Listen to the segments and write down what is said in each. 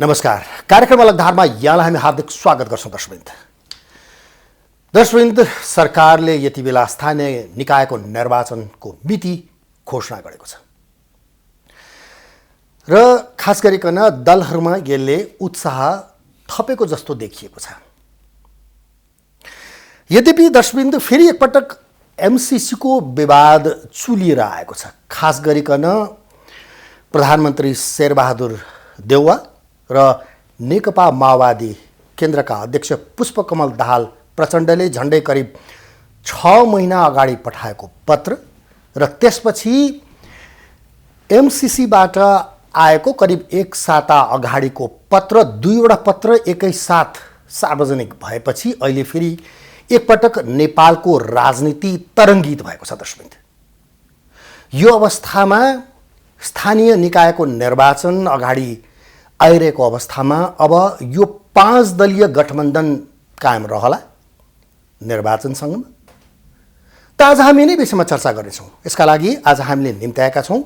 नमस्कार। कार्यक्रम अलग धारमा यहाँलाई हामी हार्दिक स्वागत गर्छौं। दर्शकवृन्द, सरकारले यति बेला स्थानीय निकायको निर्वाचनको मिति घोषणा गरेको छ र खास गरिकन दलहरूमा यसले उत्साह थपेको जस्तो देखिएको छ। यद्यपि दर्शकवृन्द, फेरि एकपटक एमसीसी को विवाद चुलिएर आएको छ। खास गरिकन प्रधानमन्त्री शेरबहादुर देउवा र नेकपा माओवादी केन्द्रका अध्यक्ष पुष्पकमल दाहाल प्रचण्डले झण्डै करिब 6 महिना अगाडि पठाएको पत्र र त्यसपछि एमसीसीबाट आएको करिब 1 साता अगाडिको पत्र, दुईवटा पत्र एकैसाथ सार्वजनिक भएपछि अहिले फेरि एकपटक नेपालको राजनीति तरङ्गित भएको छ। दर्शकवृन्द, यो अवस्थामा स्थानीय निकायको निर्वाचन अगाडि आइरहेको अवस्थामा अब यो 5 दलीय गठबन्धन कायम रहला निर्वाचनसँग त आज हामी यिनै विषयमा चर्चा गर्नेछौँ। यसका लागि आज हामीले निम्त्याएका छौँ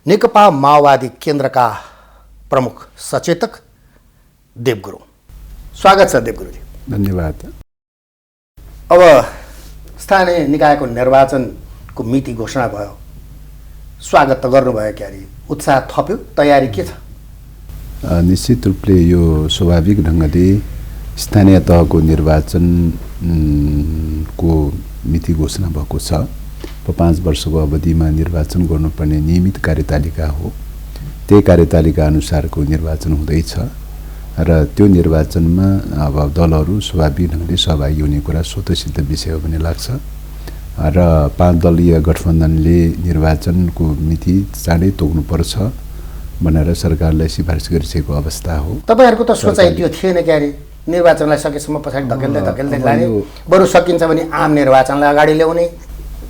नेकपा माओवादी केन्द्रका प्रमुख सचेतक देव गुरुङ। स्वागत छ देव गुरुजी। धन्यवाद। अब स्थानीय निकायको निर्वाचनको मिति घोषणा भयो, स्वागत त गर्नुभयो, क्यारी उत्साह थप्यो, तयारी के छ? निश्चित रूपले यो स्वाभाविक ढङ्गले स्थानीय तहको निर्वाचन को मिति घोषणा भएको छ। 5 वर्षको अवधिमा निर्वाचन गर्नुपर्ने नियमित कार्यतालिका हो। त्यही कार्यतालिका अनुसारको निर्वाचन हुँदैछ र त्यो निर्वाचनमा अब दलहरू स्वाभाविक ढङ्गले सहभागी हुने कुरा स्वतसिद्ध विषय हो भन्ने लाग्छ र 5 दलीय गठबन्धनले निर्वाचनको मिति चाँडै तोक्नुपर्छ भनेर सरकारलाई सिफारिस गरिसकेको अवस्था हो। तपाईहरुको त सोचाइ त्यो थिएन क्यारे निर्वाचनलाई सकेसम्म पछाडि धकेल्दै लाने, बरु सकिन्छ भने आम निर्वाचनलाई अगाडि ल्याउने?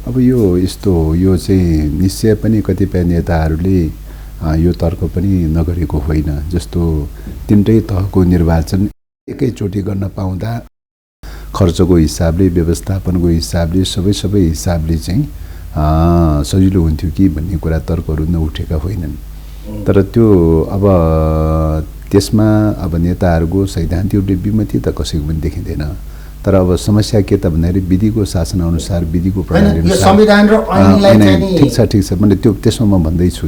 अब यो यस्तो हो, यो चाहिँ निश्चय पनि कतिपय नेताहरूले यो तर्क पनि नगरेको होइन। जस्तो 3टै तहको निर्वाचन एकैचोटि गर्न पाउँदा खर्चको हिसाबले, व्यवस्थापनको हिसाबले, सबै हिसाबले चाहिँ सजिलो हुन्थ्यो कि भन्ने कुरा तर्कहरू नउठेका होइनन्। तर त्यो अब त्यसमा अब नेताहरूको सैद्धान्तिक रूपले विमति त कसैको पनि देखिँदैन। तर अब समस्या के त भन्दाखेरि विधिको शासन अनुसार, विधिको प्रणाली अनुसार ठिक छ मैले त्यो त्यसमा म भन्दैछु।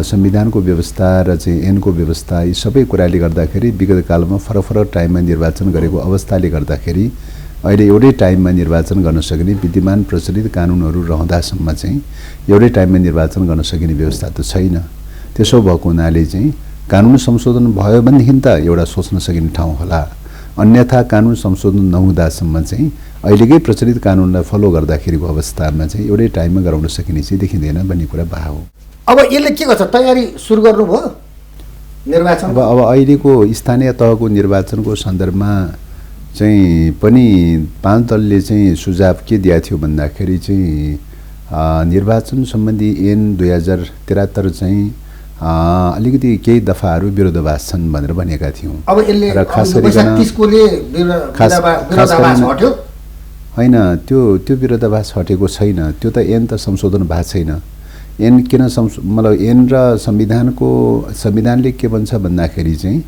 संविधानको व्यवस्था र चाहिँ ऐनको व्यवस्था, यी सबै कुराले गर्दाखेरि विगत कालमा फरक टाइममा निर्वाचन गरेको अवस्थाले गर्दाखेरि अहिले एउटै टाइममा निर्वाचन गर्न सक्ने विद्यमान प्रचलित कानुनहरू रहँदासम्म चाहिँ एउटै टाइममा निर्वाचन गर्न सकिने व्यवस्था त छैन। त्यसो भएको हुनाले चाहिँ कानुन संशोधन भयो भनेदेखि त एउटा सोच्न सकिने ठाउँ होला। अन्यथा कानुन संशोधन नहुँदासम्म चाहिँ अहिलेकै प्रचलित कानुनलाई फलो गर्दाखेरिको अवस्थामा चाहिँ एउटै टाइममा गराउन सकिने चाहिँ देखिँदैन भन्ने कुरा भयो। अब यसले के गर्छ? तयारी सुरु गर्नुभयो निर्वाचन? अब अहिलेको स्थानीय तहको निर्वाचनको सन्दर्भमा चाहिँ पनि 5 दलले चाहिँ सुझाव के दिएको थियो भन्दाखेरि चाहिँ निर्वाचन सम्बन्धी ऐन 2073 चाहिँ अलिकति केही दफाहरू विरोधाभास छन् भनेर भनेका थियौँ। अब यसले र खास गरिकन होइन, त्यो विरोधाभास हटेको छैन। त्यो त ऐन त संशोधन भएको छैन। ऐन किन मतलब ऐन र संविधानले के भन्छ भन्दाखेरि चाहिँ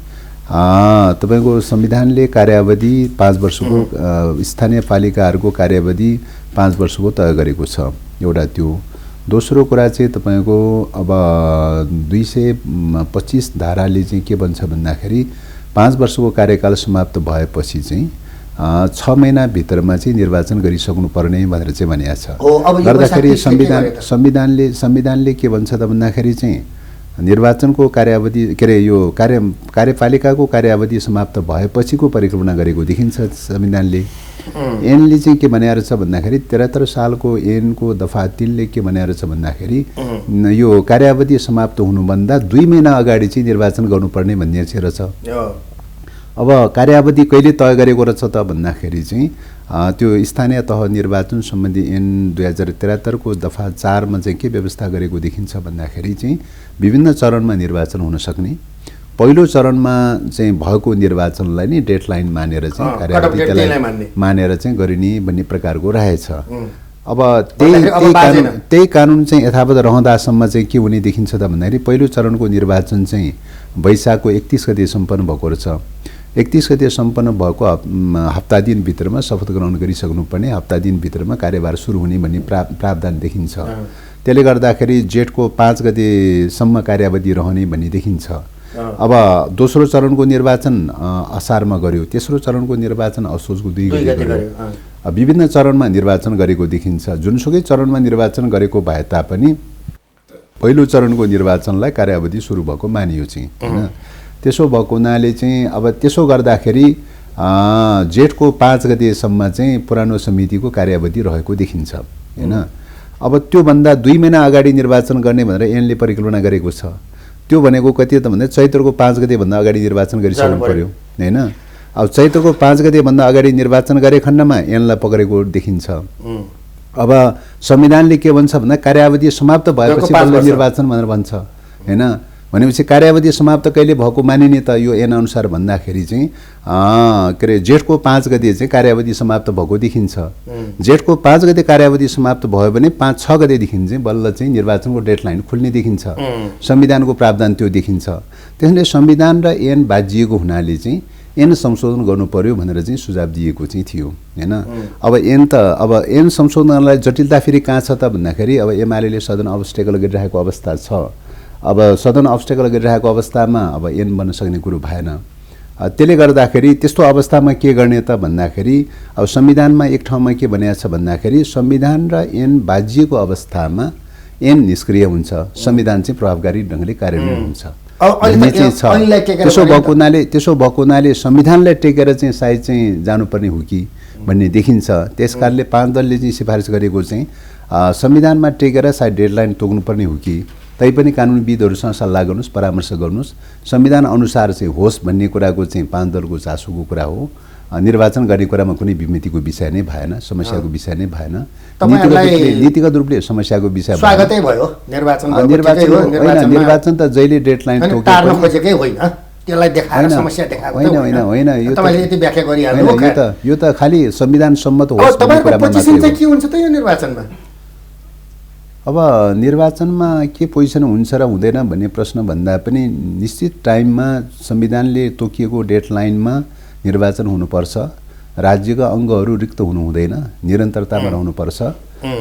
तपाईको संविधानले कार्यावधि 5 वर्षको, स्थानीय पालिकाहरूको कार्यावधि 5 वर्षको तय गरेको छ, एउटा त्यो। दोस्रो कुरा चाहिँ तपाईको अब 225 धाराले चाहिँ के भन्छ भन्दाखेरि 5 वर्षको कार्यकाल समाप्त भएपछि चाहिँ 6 महिना भित्रमा चाहिँ निर्वाचन गरिसक्नु पर्ने भनेर चाहिँ भनिएको छ। गर्दाखेरि संविधानले के भन्छ त भन्दाखेरि चाहिँ निर्वाचनको कार्यावधि के अरे यो कार्यपालिकाको कार्यावधि समाप्त भएपछिको परिकल्पना गरेको देखिन्छ संविधानले। ऐनले चाहिँ के भनेको रहेछ भन्दाखेरि 73 सालको ऐनको दफा 3ले के भनेको रहेछ भन्दाखेरि यो कार्यावधि समाप्त हुनुभन्दा 2 महिना अगाडि चाहिँ निर्वाचन गर्नुपर्ने भन्ने चाहिँ रहेछ। अब कार्यावधि कहिले तय गरेको रहेछ त भन्दाखेरि चाहिँ त्यो स्थानीय तह निर्वाचन सम्बन्धी ऐन 2073 को दफा 4 मा चाहिँ के व्यवस्था गरेको देखिन्छ भन्दाखेरि चाहिँ विभिन्न चरणमा निर्वाचन हुन सक्ने, पहिलो चरणमा चाहिँ भएको निर्वाचनलाई नै डेडलाइन मानेर चाहिँ कार्यवधि मानेर चाहिँ गरिने भन्ने प्रकारको रहेछ। अब बाँझेन। त्यही कानुन चाहिँ यथावत रहँदासम्म चाहिँ के हुने देखिन्छ त भन्दाखेरि पहिलो चरणको निर्वाचन चाहिँ वैशाखको 31 गते सम्पन्न भएको रहेछ। 31 गते सम्पन्न भएको हप्ता दिनभित्रमा शपथ ग्रहण गरिसक्नुपर्ने, हप्ता दिनभित्रमा कार्यभार सुरु हुने भन्ने प्रावधान देखिन्छ। त्यसले गर्दाखेरि जेठको 5 गतेसम्म कार्यावधि रहने भन्ने देखिन्छ। अब दोस्रो चरणको निर्वाचन असारमा गर्यो, तेस्रो चरणको निर्वाचन असोजको 2 गते गर्यो। विभिन्न चरणमा निर्वाचन गरेको देखिन्छ। जुनसुकै चरणमा निर्वाचन गरेको भए तापनि पहिलो चरणको निर्वाचनलाई कार्यावधि सुरु भएको मानियो चाहिँ हैन। त्यसो भएको हुनाले चाहिँ अब त्यसो गर्दाखेरि जेठको 5 गतेसम्म चाहिँ पुरानो समितिको कार्यावधि रहेको देखिन्छ हैन। अब त्योभन्दा 2 महिना अगाडि निर्वाचन गर्ने भनेर ऐनले परिकल्पना गरेको छ। त्यो भनेको कति त भन्दा चैत्रको 5 गतेभन्दा अगाडि निर्वाचन गरिसक्नु पर्यो हैन। अब चैत्रको 5 गतेभन्दा अगाडि निर्वाचन गरे खण्डमा ऐनलाई पक्रेको देखिन्छ। अब संविधानले के भन्छ भन्दा कार्यावधि समाप्त भएपछि बल्ल निर्वाचन भनेर भन्छ हैन। भनेपछि कार्यावधि समाप्त कहिले भएको मानिने त यो ऐन अनुसार भन्दाखेरि चाहिँ के अरे जेठको 5 गते चाहिँ कार्यावधि समाप्त भएको देखिन्छ। जेठको 5 गते कार्यावधि समाप्त भयो भने 5-6 गतेदेखि चाहिँ बल्ल चाहिँ निर्वाचनको डेडलाइन खुल्ने देखिन्छ। संविधानको प्रावधान त्यो देखिन्छ। त्यसैले संविधान र ऐन बाजिएको हुनाले चाहिँ ऐन संशोधन गर्नु पर्यो भनेर चाहिँ सुझाव दिएको चाहिँ थियो हैन। अब ऐन संशोधनलाई जटिलता फेरि कहाँ छ त भन्दाखेरि अब एमाले सदन अब्स्टेकल गरिरहेको अवस्था छ। अब सदन अब्स्टेकल गरिरहेको अवस्थामा अब ऐन बन्न सक्ने कुरो भएन। त्यसले गर्दाखेरि त्यस्तो अवस्थामा के गर्ने त भन्दाखेरि अब संविधानमा एक ठाउँमा के भनेको छ भन्दाखेरि संविधान र ऐन बाजिएको अवस्थामा ऐन निष्क्रिय हुन्छ, संविधान चाहिँ प्रभावकारी ढङ्गले कार्यान्वयन हुन्छ। त्यसो भएको हुनाले संविधानलाई टेकेर चाहिँ सायद चाहिँ जानुपर्ने हो कि भन्ने देखिन्छ। त्यसकारणले 5 दलले चाहिँ सिफारिस गरेको चाहिँ संविधानमा टेकेर सायद डेडलाइन तोक्नुपर्ने हो कि, तैपनि कानुनविदहरूसँग सल्लाह गर्नुहोस्, परामर्श गर्नुहोस्, संविधान अनुसार चाहिँ होस् भन्ने कुराको चाहिँ 5 दलको चासोको कुरा हो। निर्वाचन गर्ने कुरामा कुनै विमितिको विषय नै भएन, समस्याको विषय नै भएन। नीतिगत रूपले समस्याको विषय स्वागतै भयो। निर्वाचन त जहिले डेडलाइन टार्न खोजेकै होइन, त्यसलाई देखाएर समस्या देखाएको होइन। तपाईले यति व्याख्या गरिहाल्नु। यो त खालि संविधान सम्मत होस् भन्ने कुरामा पोजिसन चाहिँ के हुन्छ त यो निर्वाचनमा? अब निर्वाचनमा के पोजिसन हुन्छ र हुँदैन भन्ने प्रश्न भन्दा पनि निश्चित टाइममा संविधानले तोकिएको डेडलाइनमा निर्वाचन हुनुपर्छ। राज्यका अङ्गहरू रिक्त हुनु हुँदैन, निरन्तरतामा रहनुपर्छ।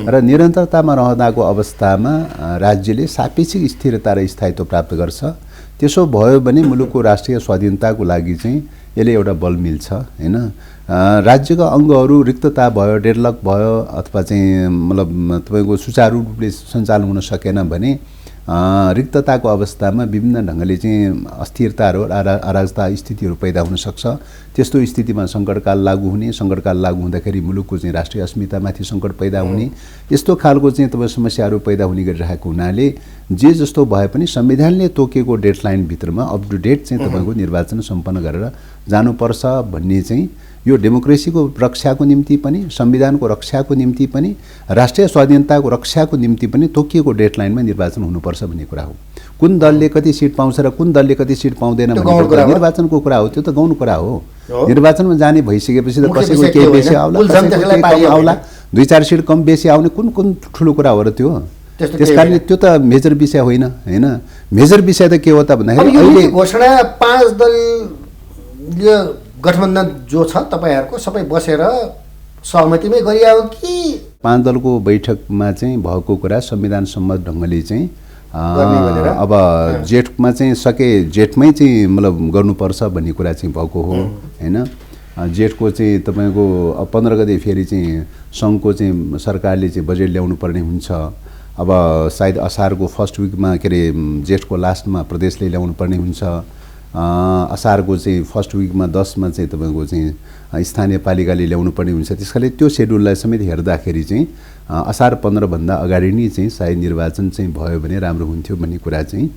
र निरन्तरतामा रहँदाको अवस्थामा राज्यले सापेक्षिक स्थिरता र स्थायित्व प्राप्त गर्छ। त्यसो भयो भने मुलुकको राष्ट्रिय स्वाधीनताको लागि चाहिँ यसले एउटा बल मिल्छ हैन। राज्यका अङ्गहरू रिक्तता भयो, डेडलक भयो अथवा चाहिँ मतलब तपाईँको सुचारू रूपले सञ्चालन हुन सकेन भने रिक्तताको अवस्थामा विभिन्न ढङ्गले चाहिँ अस्थिरताहरू अराजकता स्थितिहरू पैदा हुन सक्छ। त्यस्तो स्थितिमा सङ्कटकाल लागू हुने, सङ्कटकाल लागू हुँदाखेरि मुलुकको चाहिँ राष्ट्रिय अस्मितामाथि सङ्कट पैदा हुने, यस्तो खालको चाहिँ तपाईँ समस्याहरू पैदा हुने गरिरहेको हुनाले जे जस्तो भए पनि संविधानले तोकेको डेडलाइनभित्रमा अप टु डेट चाहिँ तपाईँको निर्वाचन सम्पन्न गरेर जानुपर्छ भन्ने चाहिँ यो डेमोक्रेसीको रक्षाको निम्ति पनि, संविधानको रक्षाको निम्ति पनि, राष्ट्रिय स्वाधीनताको रक्षाको निम्ति पनि तोकिएको डेडलाइनमा निर्वाचन हुनुपर्छ भन्ने कुरा हो। कुन दलले कति सिट पाउँछ र कुन दलले कति सिट पाउँदैन भन्ने कुरा निर्वाचनको कुरा हो। त्यो त गाउँ कुरा हो। निर्वाचनमा जाने भइसकेपछि त कसैको केही बेसी आउला, कसैको केही कम आउला, 2-4 सिट कम बेसी आउने कुन ठुलो कुरा हो र त्यो? त्यसकारणले त्यो त मेजर विषय होइन हैन। मेजर विषय त के हो त भन्दाखेरि अहिले घोषणा 5 दल गठबन्धन जो छ तपाईहरुको सबै बसेर सहमतिमै गरियो कि 5 दलको बैठकमा चाहिँ भएको कुरा संविधान सम्मत ढङ्गले चाहिँ अब जेठमा चाहिँ जेठमै चाहिँ मतलब गर्नुपर्छ भन्ने कुरा चाहिँ भएको हो हैन। जेठको चाहिँ तपाईको 15 गते फेरि चाहिँ सङ्घको चाहिँ सरकारले चाहिँ बजेट ल्याउनु पर्ने हुन्छ। अब सायद असारको फर्स्ट विकमा के अरे जेठको लास्टमा प्रदेशले ल्याउनु पर्ने हुन्छ। असारको चाहिँ फर्स्ट विकमा 10मा चाहिँ तपाईको चाहिँ स्थानीय पालिकाले ल्याउनु पर्ने हुन्छ। त्यसकारणले त्यो सेड्युललाई समेत हेर्दाखेरि चाहिँ असार 15 भन्दा अगाडि नै चाहिँ सायद निर्वाचन चाहिँ भयो भने राम्रो हुन्थ्यो भन्ने कुरा चाहिँ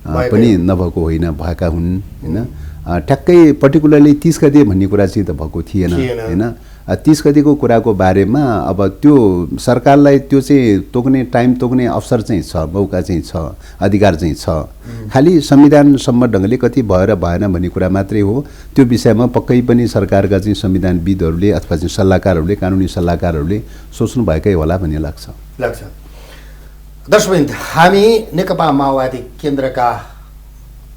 पनि नभएको होइन, भएका हुन् हैन। ठ्याक्कै पर्टिकुलरली 30 गते भन्ने कुरा चाहिँ त भएको थिएन हैन। 30 गतेको कुराको बारेमा अब त्यो सरकारलाई त्यो चाहिँ तोक्ने टाइम तोक्ने अवसर चाहिँ छ, मौका चाहिँ छ, अधिकार चाहिँ छ। खालि संविधानसम्म ढङ्गले कति भयो र भएन भन्ने कुरा मात्रै हो। त्यो विषयमा पक्कै पनि सरकारका चाहिँ संविधानविदहरूले अथवा चाहिँ सल्लाहकारहरूले, कानुनी सल्लाहकारहरूले सोच्नु भएकै होला भन्ने लाग्छ। दर्शकवृन्द, हामी नेकपा माओवादी केन्द्रका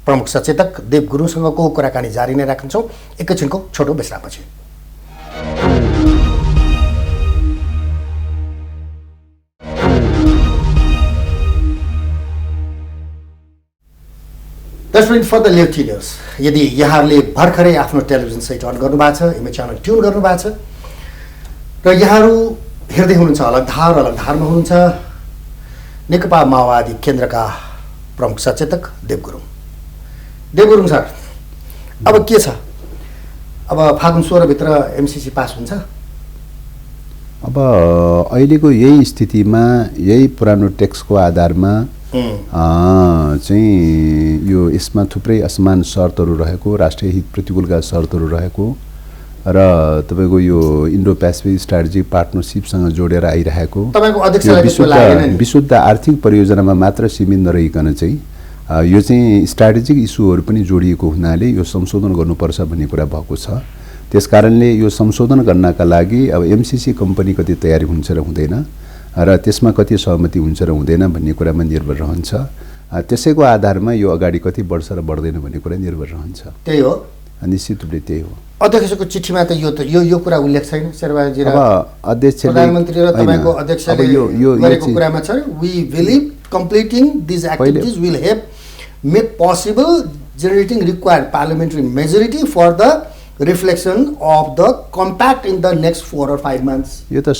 प्रमुख सचेतक देव गुरुङसँगको कुराकानी जारी नै राख्छौँ एकैछिनको छोटो विश्रामपछि। दर्शकवृन्द, फर्दर लेफ्टी न्युज, यदि यहाँहरूले भर्खरै आफ्नो टेलिभिजन सेट अन गर्नुभएको छ, इमेज च्यानल ट्युन गर्नुभएको छ र यहाँहरू हेर्दै हुनुहुन्छ अलगधारमा हुनुहुन्छ नेकपा माओवादी केन्द्रका प्रमुख सचेतक देव गुरुङ सर, अब के छ? अब फागुन 16 भित्र एमसीसी पास हुन्छ? अब अहिलेको यही स्थितिमा यही पुरानो टेक्स्टको आधारमा चाहिँ यो यसमा थुप्रै असमान शर्तहरू रहेको, राष्ट्रिय हित प्रतिकूलका शर्तहरू रहेको र तपाईँको यो इन्डो पेसिफिक स्ट्राटेजिक पार्टनरसिपसँग जोडेर आइरहेको विशुद्ध आर्थिक परियोजनामा मात्र सीमित नरहिकन चाहिँ यो चाहिँ स्ट्राटेजिक इस्युहरू पनि जोडिएको हुनाले यो संशोधन गर्नुपर्छ भन्ने कुरा भएको छ। त्यसकारणले यो संशोधन गर्नका लागि अब एमसीसी कम्पनी कति तयारी हुन्छ र हुँदैन र त्यसमा कति सहमति हुन्छ र हुँदैन भन्ने कुरामा निर्भर रहन्छ। त्यसैको आधारमा यो अगाडि कति बढ्छ र बढ्दैन भन्ने कुरा निर्भर रहन्छ। त्यही हो, निश्चित रूपले त्यही हो। अध्यक्षको चिठीमा त यो कुरा उल्लेख छैन शेरबहादुरजी र अध्यक्षले, प्रधानमन्त्री र तपाईको अध्यक्षले गरेको कुरामा छ, we believe completing this activities will help make possible generating required parliamentary majority for the reflection of the compact in the next 4 or 5 months। यो त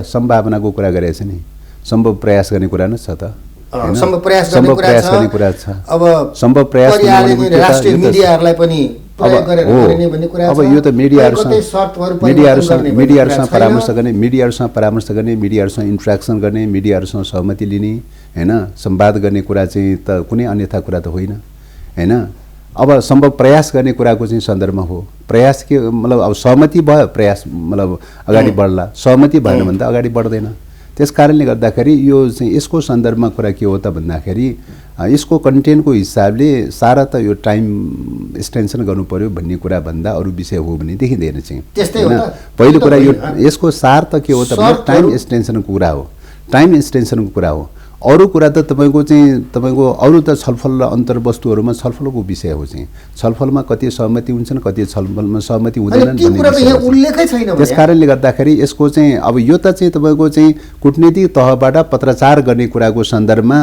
सम्भावनाको कुरा गरेछ नि, सम्भव प्रयास गर्ने कुरा नै छ त। सम्भव प्रयास गर्ने कुरा छ। अब सम्भव प्रयास राष्ट्रिय मिडियाहरूलाई पनि प्रयोग गरेर गर्ने भन्ने कुरा छ। अब यो त मिडियाहरुसँग परामर्श गर्ने, मिडियाहरुसँग इन्ट्र्याक्सन गर्ने, मिडियाहरुसँग सहमति लिने हैन, संवाद गर्ने कुरा चाहिँ त कुनै अन्यथा कुरा त होइन हैन। अब सम्भव प्रयास गर्ने कुराको चाहिँ सन्दर्भमा हो। प्रयास के मतलब अब सहमति भयो, प्रयास मतलब अगाडि बढ्ला, सहमति भएन भने त अगाडि बढ्दैन। त्यसकारणले गर्दाखेरि यो चाहिँ यसको सन्दर्भमा कुरा के हो त भन्दाखेरि यसको कन्टेन्टको हिसाबले सारा त यो टाइम एक्सटेन्सन गर्नु पर्यो भन्ने कुरा भन्दा अरू विषय हो भने देखिँदैन चाहिँ। पहिलो कुरा यो यसको सार त के हो त भन्दा टाइम एक्सटेन्सनको कुरा हो, टाइम एक्सटेन्सनको कुरा हो। अरू कुरा त तपाईँको अरू त छलफल र अन्तर्वस्तुहरूमा छलफलको विषय हो चाहिँ। छलफलमा कति सहमति हुन्छन्, कति छलफलमा सहमति हुँदैनन् भन्ने। त्यसकारणले गर्दाखेरि यसको चाहिँ अब यो त चाहिँ तपाईँको चाहिँ कूटनीतिक तहबाट पत्राचार गर्ने कुराको सन्दर्भमा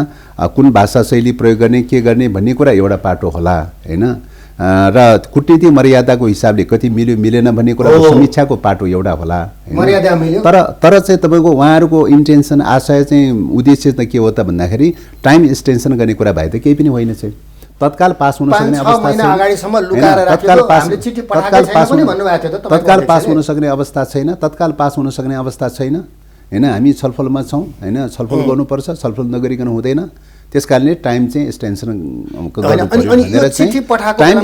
कुन भाषा शैली प्रयोग गर्ने, के गर्ने भन्ने कुरा एउटा पाटो होला हैन, र कूटनीतिक मर्यादाको हिसाबले कति मिल्यो मिलेन भन्ने कुराको समीक्षाको पाटो एउटा होला। मर्यादा मिल्यो तर चाहिँ तपाईँको उहाँहरूको इन्टेन्सन, आशय चाहिँ उद्देश्य त के हो त भन्दाखेरि टाइम एक्सटेन्सन गर्ने कुरा भए त केही पनि होइन चाहिँ। तत्काल पास हुन सक्ने अवस्था छैन, तत्काल पास हुन सक्ने अवस्था छैन हैन। हामी छलफलमा छौँ हैन, छलफल गर्नुपर्छ, छलफल नगरिकन हुँदैन। त्यसकारणले टाइम चाहिँ एक्सटेन्सन टाइम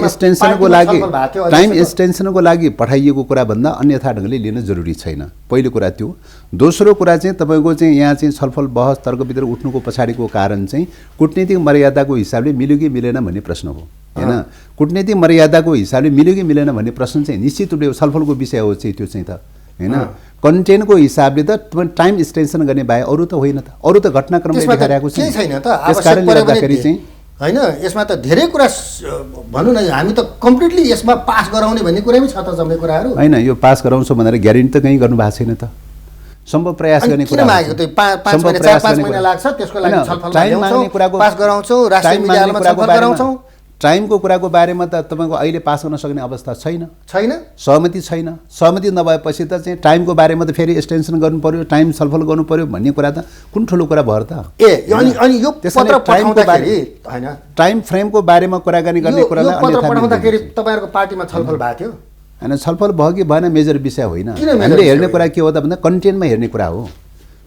एक्सटेन्सनको लागि पठाइएको कुरा भन्दा अन्यथा ढङ्गले लिन जरुरी छैन। पहिलो कुरा त्यो। दोस्रो कुरा चाहिँ तपाईँको चाहिँ यहाँ चाहिँ छलफल बहस तर्कवितर्क उठ्नुको पछाडिको कारण चाहिँ कूटनीतिक मर्यादाको हिसाबले मिल्यो कि मिलेन भन्ने प्रश्न हो हैन। कूटनीतिक मर्यादाको हिसाबले मिल्यो कि मिलेन भन्ने प्रश्न चाहिँ निश्चित रूपले छलफलको विषय हो चाहिँ त्यो चाहिँ त हैन। कन्टेन्टको हिसाबले त टाइम एक्सटेन्सन गर्ने बाहेक अरू त होइन त, अरू त घटनाक्रमले देखाइरहेको छैन त। त्यसकारणले गर्दाखेरि चाहिँ हैन, यसमा त धेरै कुरा भनौँ न, हामी त कम्प्लिटली यसमा पास गराउने भन्ने कुरै छ त जम्मै कुराहरू हैन। यो पास गराउँछौँ भनेर ग्यारेन्टी त कहीँ गर्नु भएको छैन त। सम्भव प्रयास गर्ने कुरा, 4-5 महिना लाग्छ त्यसको लागि छलफल ल्याउँछौँ, पास गराउँछौँ, राष्ट्रिय मिडियामा छलफल गराउँछौँ। टाइमको कुराको बारेमा त तपाईँको अहिले पास गर्न सक्ने अवस्था छैन, सहमति छैन। सहमति नभएपछि त चाहिँ टाइमको बारेमा त फेरि एक्सटेन्सन गर्नु पर्यो, टाइम छलफल गर्नु पर्यो भन्ने कुरा त कुन ठुलो कुरा भयो त। अनि यो पत्र पठाउँदाखेरि हैन, टाइम फ्रेमको बारेमा कुराकानी गर्ने कुरालाई पत्र पठाउँदाखेरि तपाईहरुको पार्टीमा छलफल भएको थियो हैन। छलफल भयो कि भएन मेजर विषय होइन। हामीले हेर्ने कुरा के हो त भन्दा कन्टेन्टमा हेर्ने कुरा हो।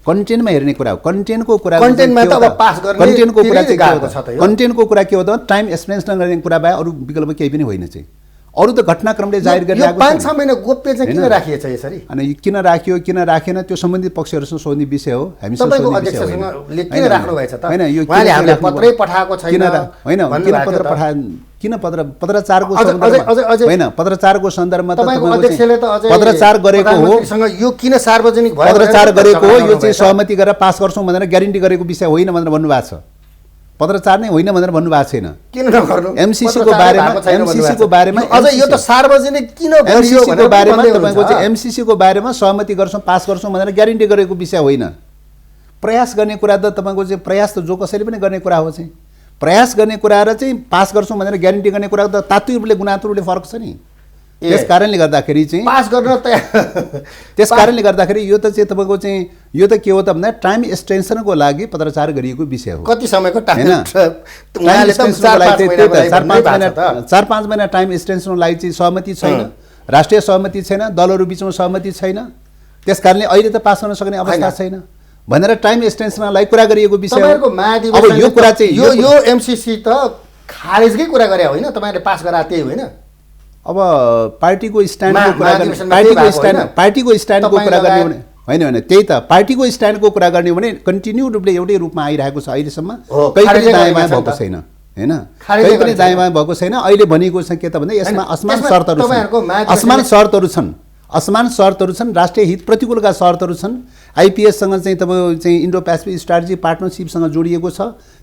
कन्टेन्टमा हेर्ने कुरा हो कन्टेन्टको कुरा कन्टेन्टमा त अब पास गर्ने कन्टेन्टको कुरा चाहिँ गएको छ त यो। कन्टेन्टको कुरा के हो त टाइम एक्सपेन्स नगर्ने कुरा भए अरू विकल्प केही पनि होइन चाहिँ अरू त घटनाक्रमले जाहेर गरिरहेको छ 5-6 महिना गोप्य चाहिँ किन राखिएछ यसरी अनि किन राखियो किन राखेन त्यो सम्बन्धित पक्षहरूसँग सोध्ने विषय हो हामीसँग तपाईको सोध्ने विषय होइन। अध्यक्षसँग किन राख्नु भएछ त होइन यो उहाँले किन हामीलाई राख्नु पत्रै भयो? पठाएको छैन किन होइन किन पत्र पठाए किन पत्रचारको सन्दर्भमा होइन पत्रचारको सन्दर्भमा त तपाईको तपाईँको अध्यक्षले त चाहिँ अझै पत्रचार गरेको हो प्रधानमन्त्रीसँग यो किन सार्वजनिक भयो पत्रचार भनेर गरेको हो यो झगडा चाहिँ गर्नुभएछ। सहमति गरेर पास गर्छौँ भनेर ग्यारेन्टी गरेको विषय होइन भनेर भन्नुभएको छ पत्रचार नै होइन भनेर भन्नुभएको छैन किन नगर्नु एमसीसी को पत्रचारै बारेमा भएको छैन एमसीसी भन्नुभएको को छ। बारेमा अझ यो त सार्वजनिक किन गरियो एमसीसी भनेर को बारेमा भन्दै तपाईँको हुनुहुन्छ। चाहिँ एमसीसी को बारेमा सहमति गर्छौँ पास गर्छौँ भनेर ग्यारेन्टी गरेको विषय होइन प्रयास गर्ने कुरा त तपाईँको चाहिँ प्रयास त जो कसैले पनि गर्ने कुरा हो चाहिँ प्रयास गर्ने कुरा र चाहिँ पास गर्छौँ भनेर ग्यारेन्टी गर्ने कुरा त तात्विक रूपले गुणात्मक रूपले फरक छ नि त्यस कारणले गर्दाखेरि चाहिँ पास गर्न तयार त्यस कारणले गर्दाखेरि यो त चाहिँ तपाईँको चाहिँ यो त के हो त भन्दा टाइम एक्सटेन्सनको लागि पत्रचार गरिएको विषय हो कति समयको टाइम हैन? उहाँले त 4-5 महिना टाइम एक्सटेन्सनको लागि चाहिँ सहमति छैन राष्ट्रिय सहमति छैन दलहरू बिचमा सहमति छैन त्यस कारणले अहिले त पास गर्न सक्ने अवस्था छैन भनेर टाइम एक्सटेन्सनको लागि कुरा गरिएको विषय तपाईहरुको हो। महाधिवेशन अब यो कुरा चाहिँ यो एमसीसी त खारेजकै कुरा गरे होइन तपाईहरुले पास गरा त्यही होइन अब पार्टीको स्ट्यान्डको कुरा गर्ने महाधिवेशनमा त्यही भएको होइन? पार्टीको स्ट्यान्डको कुरा गर्ने तपाईँ भने होइन होइन त्यही त पार्टीको स्ट्यान्डको कुरा गर्ने हो भने कन्टिन्यू रूपले एउटै रूपमा आइरहेको छ अहिलेसम्म हो, कहीँ पनि खारेजै दायाँ बायाँ गरेको भएको छ नि छैन होइन खारेजै कहीँ पनि गरेको दायाँ छैन। बायाँ भएको छैन अहिले भनेको छ के त भन्दा यसमा होइन, असमान त्यसमा शर्तहरू तपाईँहरूको छन् महाधिवेशनले- असमान शर्तहरू छन् असमान शर्तहरू छन् राष्ट्रिय हित प्रतिकूलका शर्तहरू छन् आइपिएससँग चाहिँ तपाईँको चाहिँ इन्डो पेसिफिक स्ट्राटेजी पार्टनरसिपसँग जोडिएको छ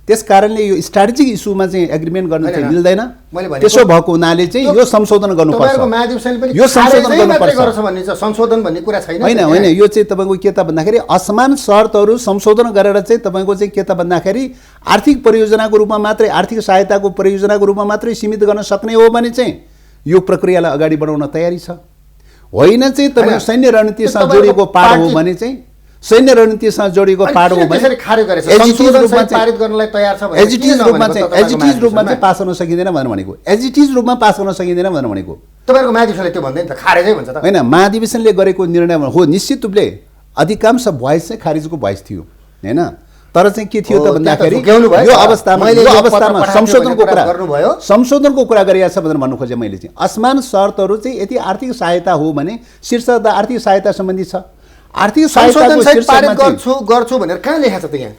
त्यस कारणले यो स्ट्राटेजिक इस्युमा चाहिँ एग्रिमेन्ट गर्न चाहिँ होइन, मिल्दैन मैले भनेको- त्यसो भएको हुनाले चाहिँ यो संशोधन तपाईहरुको गर्नुपर्छ महाधिवेशनले पनि यो संशोधन खारेजै मात्रै गर्नुपर्छ गर्छ भन्ने छ संशोधन भन्ने कुरा छैन होइन होइन यो चाहिँ तपाईँको के त भन्दाखेरि असमान शर्तहरू संशोधन गरेर चाहिँ तपाईँको चाहिँ के त भन्दाखेरि आर्थिक परियोजनाको रूपमा मात्रै आर्थिक सहायताको परियोजनाको रूपमा मात्रै सीमित गर्न सक्ने हो भने चाहिँ यो प्रक्रियालाई अगाडि बढाउन तयारी छ होइन चाहिँ तपाईँ होइन, सैन्य रणनीतिसँग तपाईँको जोडिएको पाड हो पार्टी- भने चाहिँ सैन्य रणनीतिसँग जोडिएको पाड हो भने त्यसरी खारेज गरेछ एजिटिज संशोधन रूपमा सहित पारित गर्नलाई तयार छ भने एजिटिज रूपमा चाहिँ एजिटिज रूपमा चाहिँ पास गर्न सकिँदैन भनेर भनेको एजिटिज रूपमा पास गर्न सकिँदैन भनेर भनेको तपाईहरुको महाधिवेशनले त्यो भन्दैन त खारेजै भन्छ त होइन महाधिवेशनले गरेको निर्णय हो निश्चित रूपले अधिकांश भोइस चाहिँ खारिजको भोइस थियो होइन तर चाहिँ के थियो हो, त त्यहाँ त भन्दाखेरि झुक्याउनु भयो यो त। अवस्थामा मैले यो यो पत्र अवस्थामा पठाएको संशोधनको भन्ने कुरा गर्नुभयो। कुरा संशोधनको कुरा गरिएको छ भनेर भन्नु खोजेँ मैले चाहिँ असमान शर्तहरू चाहिँ यदि आर्थिक सहायता हो भने शीर्ष आर्थिक सहायता सम्बन्धी छ आर्थिक संशोधन सहायताको सहित शीर्षकमा पारित चाहिँ गर्छु गर्छु भनेर कहाँ लेखेको छ त यहाँ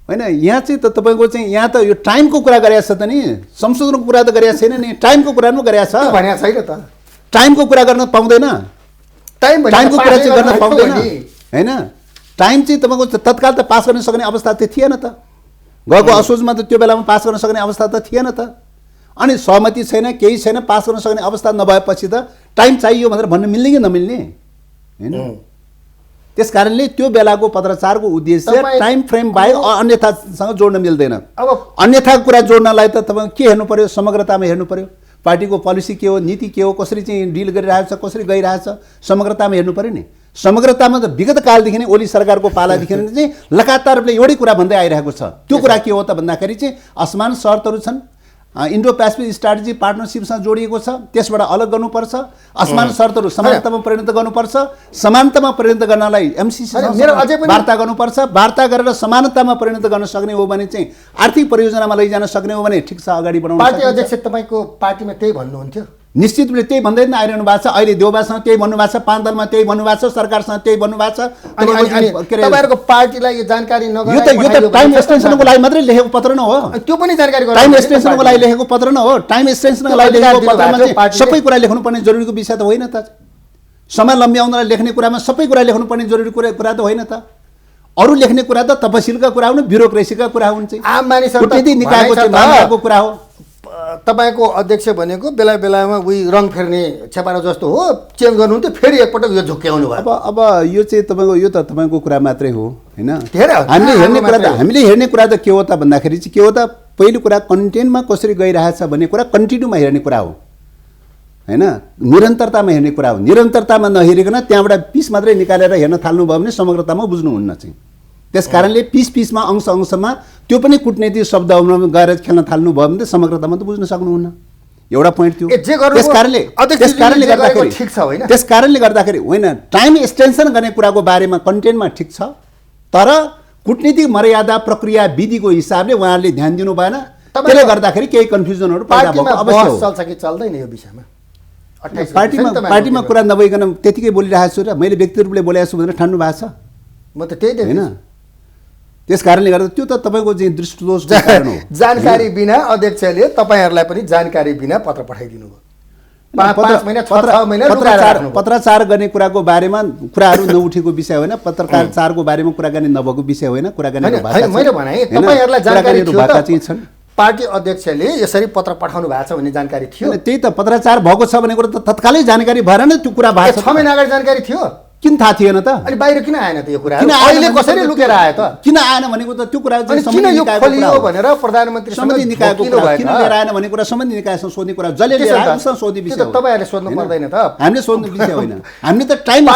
होइन यहाँ चाहिँ त तपाईँको चाहिँ यहाँ त यो टाइमको कुरा गरेको छ त नि संशोधनको कुरा त गरेको छैन नि टाइमको कुरा पनि गरेको त्यो छ भनेको छैन त टाइमको कुरा गर्न पाउँदैन टाइम टाइमको कुरा चाहिँ गर्न पाउँदैन पाउँदैन होइन टाइम चाहिँ तपाईँको तत्काल त पास गर्न सक्ने अवस्था त थिएन त गएको असोजमा त त्यो बेलामा पास गर्न सक्ने अवस्था त थिएन त अनि सहमति छैन केही छैन पास गर्न सक्ने अवस्था नभएपछि त टाइम चाहियो भनेर भन्न मिल्ने कि नमिल्ने होइन त्यस कारणले त्यो बेलाको पत्रचारको उद्देश्य तपाईँ- टाइम फ्रेम बाहेक अन्यथासँग जोड्न मिल्दैन अब अन्यथा कुरा जोड्नलाई त तपाईँ के हेर्नु पर्यो समग्रतामा हेर्नु पर्यो पार्टीको पोलिसी के हो नीति के हो कसरी चाहिँ डिल गरिरहेको छ कसरी गइरहेको छ समग्रतामा हेर्नु पर्यो नि समग्रतामा त विगत कालदेखि नै ओली सरकारको पालादेखि नै चाहिँ लगातार रूपले एउटै कुरा भन्दै आइरहेको छ त्यो कुरा के हो त भन्दाखेरि चाहिँ असमान शर्तहरू छन् इन्डो पेसिफिक स्ट्राटेजी पार्टनरसिपसँग जोडिएको छ त्यसबाट अलग गर्नुपर्छ असमान शर्तहरू समानतामा परिणत गर्नुपर्छ समानतामा परिणत गर्नलाई होइन, मेरो अझै एमसिसी पनि- वार्ता गर्नुपर्छ वार्ता गरेर समानतामा परिणत गर्न सक्ने हो भने चाहिँ आर्थिक परियोजनामा लैजान सक्ने हो भने ठिक छ अगाडि बढाउन पार्टी सकिन्छ। अध्यक्ष तपाईँको पार्टीमा त्यही भन्नुहुन्थ्यो निश्चित रूपले त्यही भन्दै नै आइरहनु भएको छ अहिले देउबासँग त्यही भन्नुभएको छ पाँच दलमा त्यही भन्नुभएको छ सरकारसँग त्यही भन्नुभएको छ अनि के अरे, तपाईँहरूको पार्टीलाई यो जानकारी यो नगराई त पठाइयो टाइम भने चाहिँ एक्सटेन्सनको लागि मात्रै लेखेको पत्र न हो त्यो पनि जानकारी गराउनु टाइम पर्यो नि त एक्सटेन्सनको लागि लेखेको पत्र न हो टाइम एक्सटेन्सनको लागि त्यो लेखेको अधिकार पत्रमा दिनुभएको चाहिँ पार्टीले। सबै कुरा लेख्नुपर्ने जरुरीको विषय त होइन त समय लम्ब्याउनलाई लेख्ने कुरामा सबै कुरा लेख्नुपर्ने जरुरी कुरा त होइन त अरू लेख्ने कुरा त तपसिलका कुरा हुन् ब्युरोक्रेसीका कुरा हुन् चाहिँ आम मानिसहरू त कुटनीति निकायको भनाइ छ चाहिँ त। मामिलाको कुरा हो तपाईँको अध्यक्ष भनेको बेला बेलामा उही रङ फेर्ने छेपारो जस्तो हो चेन्ज गर्नुहुन्थ्यो फेरि एकपटक यो झुक्क्याउनु भयो अब यो चाहिँ तपाईँको यो त तपाईँको कुरा मात्रै हो होइन धेरै हो। हामीले हेर्ने कुरा त मात्रै हो। हामीले हेर्ने कुरा त के हो त भन्दाखेरि चाहिँ के हो त पहिलो कुरा कन्टेन्टमा कसरी गइरहेछ भन्ने कुरा कन्टिन्यूमा हेर्ने कुरा हो होइन निरन्तरतामा हेर्ने कुरा हो निरन्तरतामा नहेरिकन त्यहाँबाट पिस मात्रै निकालेर हेर्न थाल्नुभयो भने समग्रतामा बुझ्नुहुन्न चाहिँ त्यस कारणले पिसमा अंशमा त्यो पनि कुटनीतिक शब्दमा गएर खेल्न थाल्नुभयो भने त समग्रतामा त बुझ्न सक्नुहुन्न एउटा पोइन्ट थियो ए, जे गर्नुभयो, त्यस कारणले अध्यक्षजीले त्यस कारणले जे गरेको गर्दाखेरि ठिक छ होइन? त्यस कारणले गर्दाखेरि होइन टाइम एक्सटेन्सन गर्ने कुराको बारेमा कन्टेन्टमा ठिक छ तर कूटनीतिक मर्यादा प्रक्रिया विधिको हिसाबले उहाँहरूले ध्यान दिनु भएन। त्यसले गर्दाखेरि केही कन्फ्युजनहरू पैदा भएको अवश्य हो। चल्छ कि चल्दैन यो विषयमा? पार्टीमा कुरा नभइकन त्यतिकै बोलिरहेको छु र मैले व्यक्ति रूपले बोलेको छु भनेर ठान्नु भएको छ? म त त्यही होइन। त्यस कारणले गर्दा त्यो त तपाईँको चाहिँ दृष्टिदोषको कारण हो। जानकारी बिना अध्यक्षले तपाईँहरूलाई पनि जानकारी बिना पत्र पठाइदिनु भयो। 5 महिना 6 महिना पत्रचार गर्ने कुराको बारेमा कुराहरू नउठेको विषय होइन, पत्रकारचारको बारेमा कुराकानी नभएको विषय होइन, कुराकानी मैले भने तपाईँहरूलाई जानकारी थियो त पार्टी अध्यक्षले यसरी पत्र पठाउनु भएको छ भन्ने जानकारी थियो? त्यही त पत्रचार भएको छ भन्ने कुरा त तत्कालै जानकारी भएर नै त्यो कुरा भएको छ। 6 महिना अगाडि जानकारी थियो? किन थाहा थिएन त? अनि बाहिर किन आएन त यो कुरा? किन अहिले कसरी लुकेर आयो त? किन आएन भनेको त त्यो कुरा चाहिँ किन यो खोलियो भनेर प्रधानमन्त्रीसँग सम्बन्धित निकायको कुरा किन लिएर आएन भन्ने कुरा सम्बन्धित निकायसँग सोध्ने कुरा जसले लिएर आयो उसँग सोध्ने विषय हो। तपाईहरुले सोध्नु पर्दैन त? हामीले सोध्ने विषय होइन। हामीले त टाइम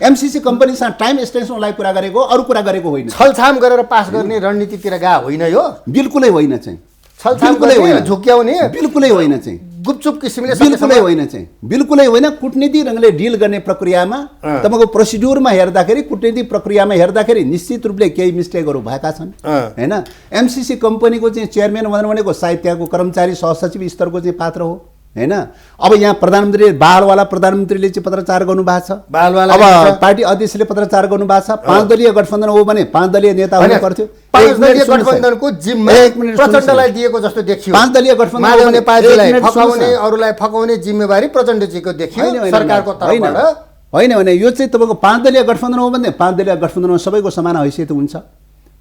एमसीसी कम्पनीसँग टाइम एक्सटेन्सनको लागि कुरा गरेको, अरू कुरा गरेको होइन। छलछाम गरेर पास गर्ने रणनीतितिर गए होइन यो? बिल्कुलै होइन चाहिँ। छलछाम गर्ने झुक्याउने बिल्कुलै होइन चाहिँ। गुपचुप किसिमले बिल्कुलै होइन चाहिँ। बिल्कुलै होइन। कूटनीतिक रङले डिल गर्ने प्रक्रियामा तपाईँको प्रोसिड्युरमा हेर्दाखेरि, कूटनीतिक प्रक्रियामा हेर्दाखेरि निश्चित रूपले केही मिस्टेकहरू भएका छन् होइन। एमसीसी कम्पनीको चाहिँ चेयरम्यान भनेको सायद त्यहाँको कर्मचारी सहसचिव स्तरको चाहिँ पात्र हो होइन। अब यहाँ प्रधानमन्त्री बालवाला प्रधानमन्त्रीले चाहिँ पत्रचार गर्नु भएको छ। अब पार्टी अध्यक्षले पत्रचार गर्नु भएको छ। 5 दलीय गठबन्धन हो भने 5 दलीय नेता हुनु पर्थ्यो। 5 दलीय गठबन्धनको जिम्मा प्रचण्डलाई दिएको जस्तो देखियो। 5 दलीय गठबन्धन माधव नेपालजीलाई फकाउने, अरूलाई फकाउने जिम्मेवारी प्रचण्डजीको देखियो सरकारको तर्फबाट। होइन भने यो चाहिँ तपाईँको 5 दलीय गठबन्धन हो भने 5 दलीय गठबन्धनमा सबैको समान हैसियत हुन्छ।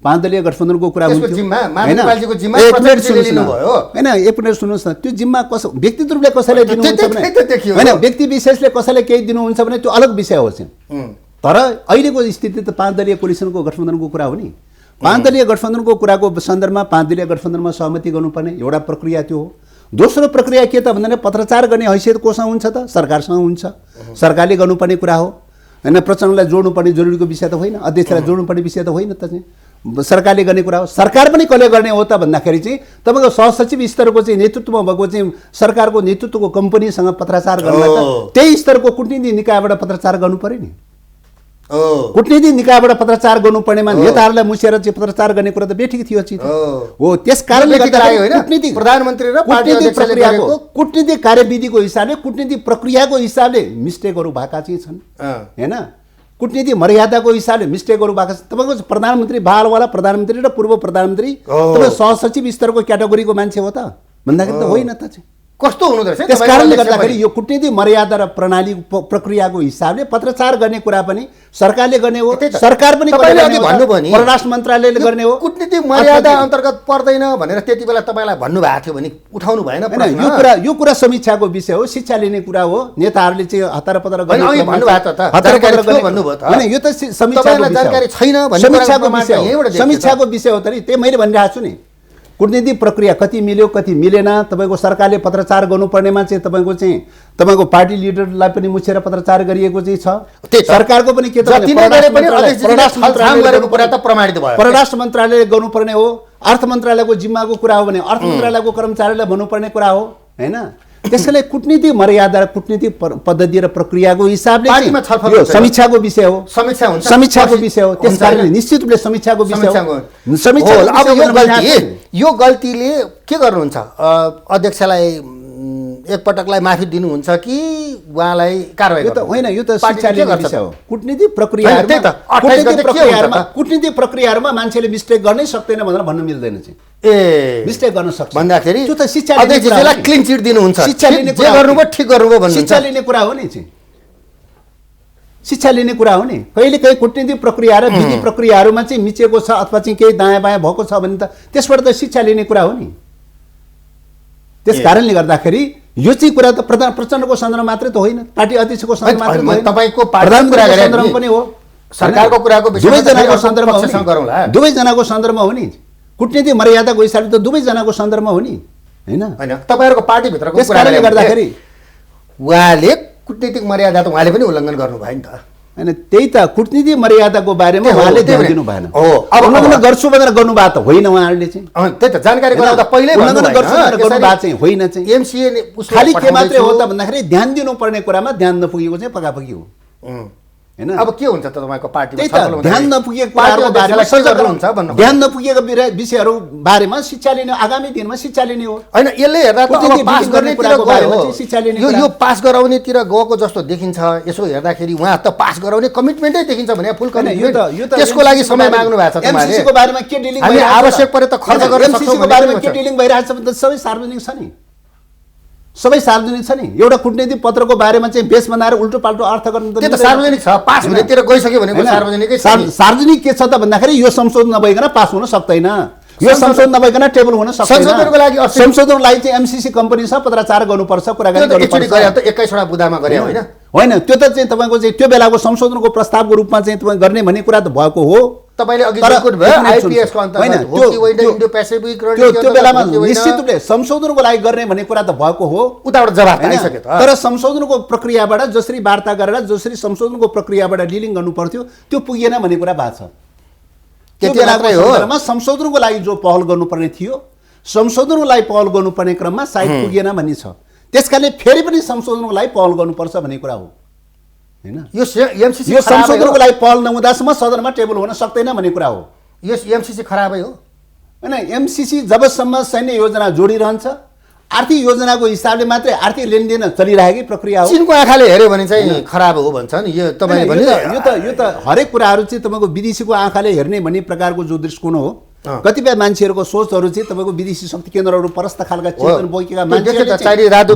5 दलीय गठबन्धनको कुरा होइन। एक मिनट सुन्नुहोस् न। त्यो जिम्मा व्यक्तिगत रूपले कसैले दिनुहुन्छ भने होइन, व्यक्ति विशेषले कसैले केही दिनुहुन्छ भने त्यो अलग विषय हो चाहिँ। तर अहिलेको स्थिति त 5 दलीय कोलिसनको गठबन्धनको कुरा हो नि। 5 दलीय गठबन्धनको कुराको सन्दर्भमा 5 दलीय गठबन्धनमा सहमति गर्नुपर्ने एउटा प्रक्रिया त्यो हो। दोस्रो प्रक्रिया के त भन्दा पत्रचार गर्ने हैसियत कोसँग हुन्छ त? सरकारसँग हुन्छ। सरकारले गर्नुपर्ने कुरा हो होइन। प्रचण्डलाई जोड्नुपर्ने जरुरीको विषय त होइन, अध्यक्षलाई जोड्नुपर्ने विषय त होइन त चाहिँ। सरकारले गर्ने कुरा हो। सरकार पनि कसले गर्ने हो त भन्दाखेरि चाहिँ तपाईँको सहसचिव स्तरको चाहिँ नेतृत्वमा भएको चाहिँ सरकारको नेतृत्वको कम्पनीसँग पत्रचार गर्न त्यही स्तरको कूटनीतिक निकायबाट पत्रचार गर्नु पर्यो नि। कूटनीतिक निकायबाट पत्रचार गर्नुपर्नेमा नेताहरूलाई मुसेर चाहिँ पत्रचार गर्ने कुरा त बेठिक थियो चित हो। त्यस कारणले कूटनीतिक प्रधानमन्त्री र पार्टी अध्यक्षले गरेको कूटनीतिक कार्यविधिको हिसाबले, कूटनीतिक प्रक्रियाको हिसाबले मिस्टेकहरू भएका चाहिँ छन् होइन। कूटनीतिक मर्यादाको हिसाबले मिस्टेकहरू भएको छ। तपाईँको प्रधानमन्त्री बालवाला प्रधानमन्त्री र पूर्व प्रधानमन्त्री तपाईँ सहसचिव स्तरको क्याटेगोरीको मान्छे हो त भन्दाखेरि त होइन त चाहिँ। कस्तो हुनु रहेछ? त्यस कारणले गर्दाखेरि यो कूटनीतिक मर्यादा र प्रणाली प्रक्रियाको हिसाबले पत्रचार गर्ने कुरा पनि सरकारले गर्ने हो। सरकार पनि परराष्ट्र मन्त्रालयले गर्ने हो। कूटनीतिक मर्यादा अन्तर्गत पर्दैन भनेर त्यति बेला तपाईँलाई भन्नुभएको थियो भने उठाउनु भएन? यो कुरा समीक्षाको विषय हो, शिक्षा लिने कुरा हो। नेताहरूले चाहिँ हतारपत्र गर्ने होइन, यो त समीक्षाको विषय हो। त नि त्यही मैले भनिरहेको छु नि। कूटनीतिक प्रक्रिया कति मिल्यो कति मिलेन, तपाईँको सरकारले पत्रचार गर्नुपर्नेमा चाहिँ तपाईँको पार्टी लिडरलाई पनि मुछेर पत्रचार गरिएको चाहिँ छ। सरकारको पनि के परराष्ट्र मन्त्रालयले गर्नुपर्ने हो। अर्थ मन्त्रालयको जिम्माको कुरा हो भने अर्थ मन्त्रालयको कर्मचारीलाई भन्नुपर्ने कुरा हो होइन। त्यसैले कूटनीतिक मर्यादा, कूटनीतिक पद्धति र प्रक्रियाको हिसाबले समीक्षाको विषय हो। समीक्षाको विषय हो। त्यस कारणले निश्चित रूपले समीक्षाको विषय हो। यो गल्तीले के गर्नुहुन्छ? अध्यक्षलाई एकपटकलाई माफी दिनुहुन्छ कि उहाँलाई कारबाही? यो त होइन, यो त शिक्षा लिने विषय हो। कूटनीतिक प्रक्रियाहरूमा मान्छेले मिस्टेक गर्नै सक्दैन भनेर भन्नु मिल्दैन चाहिँ। मिस्टेक गर्न सक्छ भन्दाखेरि त्यो त शिक्षा अध्यक्षलाई क्लिन चिट दिनुहुन्छ। शिक्षा लिने कुरा गर्नुभयो, ठिक गर्नुभयो भन्नुहुन्छ। शिक्षा लिने कुरा हो नि चाहिँ। शिक्षा लिने कुरा हो नि। कहिले कहीँ कूटनीतिक प्रक्रिया र विधि प्रक्रियाहरूमा चाहिँ मिचेको छ अथवा चाहिँ केही दायाँ बायाँ भएको छ भने त त्यसबाट त शिक्षा लिने कुरा हो नि। त्यस कारणले गर्दाखेरि यो चाहिँ कुरा त प्रचण्डको सन्दर्भ मात्रै त होइन, पार्टी अध्यक्षको सन्दर्भ मात्रै होइन, तपाईँको प्रधानमन्त्रीको सन्दर्भ पनि हो, सरकारको कुराको दुवैजनाको दुवैजनाको सन्दर्भमा हो नि। कूटनीतिक मर्यादाको हिसाबले त दुवैजनाको सन्दर्भमा हो नि होइन। तपाईँहरूको पार्टीभित्रको कारणले गर्दाखेरि उहाँले कूटनीतिक मर्यादा त उहाँले पनि उल्लङ्घन गर्नुभयो नि त होइन। त्यही त कूटनीतिक मर्यादाको बारेमा उहाँले ध्यान दिनु भएन। उल्लङ्घन गर्छु भनेर गर्नुभएको त होइन उहाँहरूले चाहिँ। त्यही त जानकारी गराउँदा पहिल्यै उल्लङ्घन गर्छु भनेर गर्नुभएको चाहिँ होइन चाहिँ। एमसीए खालि के मात्रै हो त भन्दाखेरि ध्यान दिनुपर्ने कुरामा ध्यान नपुगेको चाहिँ पकापकी हो हैन। अब के हुन्छ त तपाईँको पार्टीमा त्यही त छलफल ध्यान हुँदाखेरि? नपुगेको पार्टी कुराहरूको बारेमा अध्यक्षलाई के सजग गर्नुहुन्छ भन्नु ध्यान नपुगेको विषयहरू बारेमा शिक्षा लिने आगामी दिनमा शिक्षा लिने हो। होइन यसले हेर्दा त कुनै अब पास डिग्री गर्नेतिर कुराको बारेमा गयो चाहिँ शिक्षा लिने यो कुरा। यो पास गराउनेतिर गएको जस्तो देखिन्छ। यसो हेर्दाखेरि उहाँ त पास गराउने कमिटमेन्टै देखिन्छ भने फुल कमिटमेन्ट। त्यसको लागि समय माग्नु भएको छ तपाईँले। एमसीसी को बारेमा के डिलिङ हामी आवश्यक परे त खर्च गर्न सक्छौँ एमसीसी को भन्ने बारेमा पनि के छ। डिलिङ भइरहेछ भने त सबै सार्वजनिक छ नि, सबै सार्वजनिक छ नि। एउटा कूटनीतिक पत्रको बारेमा चाहिँ बेस बनाएर उल्टो पाल्टो अर्थ गर्न त्यो त सार्वजनिक छ। पास हुनेतिर गइसक्यो भनेको सार्वजनिकै छ नि। सार्वजनिक के छ त भन्दाखेरि यो संशोधन नभइकन पास हुन सक्दैन, यो संशोधन नभइकन टेबल हुन सक्दैन। संशोधनको लागि संशोधनको लागि चाहिँ एमसीसी कम्पनीसँग पत्राचार गर्नुपर्छ, कुराकानी एकचोटि गर्नुपर्छ। गरे त 21वटा बुदामा गरे होइन। होइन, त्यो त चाहिँ तपाईँको चाहिँ त्यो बेलाको संशोधनको प्रस्तावको रूपमा चाहिँ तपाईँ गर्ने भन्ने कुरा त भएको हो। तपाईँले अघि तर जिक्र भयो एकमिनेट आइपीएस को होइन, अन्तर्गत हो कि होइन, इन्डो पेसिफिक त्यो बेलामा निश्चित रूपले संशोधनको लागि गर्ने भन्ने कुरा त भएको हो। उताबाट जवाफ होइन? आइसक्यो त। तर संशोधनको प्रक्रियाबाट जसरी वार्ता गरेर जसरी संशोधनको प्रक्रियाबाट डिलिङ गर्नु पर्थ्यो त्यो पुगेन भन्ने कुरा भएको छ। त्यो त्यति बेलाको मात्रै हो। सन्दर्भमा संशोधनको लागि जो पहल गर्नुपर्ने थियो, संशोधनको लागि पहल गर्नुपर्ने क्रममा सायद पुगेन भन्ने छ। त्यसकारणले फेरि पनि संशोधनको लागि पहल गर्नुपर्छ भन्ने कुरा हो, हैन? यो एमसीसी यो संशोधनको लागि पहल नहुँदासम्म सदनमा टेबल हुन सक्दैन भन्ने कुरा हो। यो एमसीसी खराबै हो। होइन, एमसीसी जबसम्म सैन्य योजना जोडिरहन्छ, आर्थिक योजनाको हिसाबले मात्रै आर्थिक लेनदेन चलिरहेको प्रक्रिया हो। चीनको आँखाले हेऱ्यो भने चाहिँ खराब हो भन्छ नि। यो तपाईँले भने यो त हरेक कुराहरू चाहिँ तपाईँको विदेशीको आँखाले हेर्ने भन्ने प्रकारको जो दृष्टिकोण हो, कतिपय मान्छेहरूको सोचहरू चाहिँ तपाईँको विदेशी शक्ति केन्द्रहरू परस्त खालका चिन्तन बोकेका मान्छेहरूले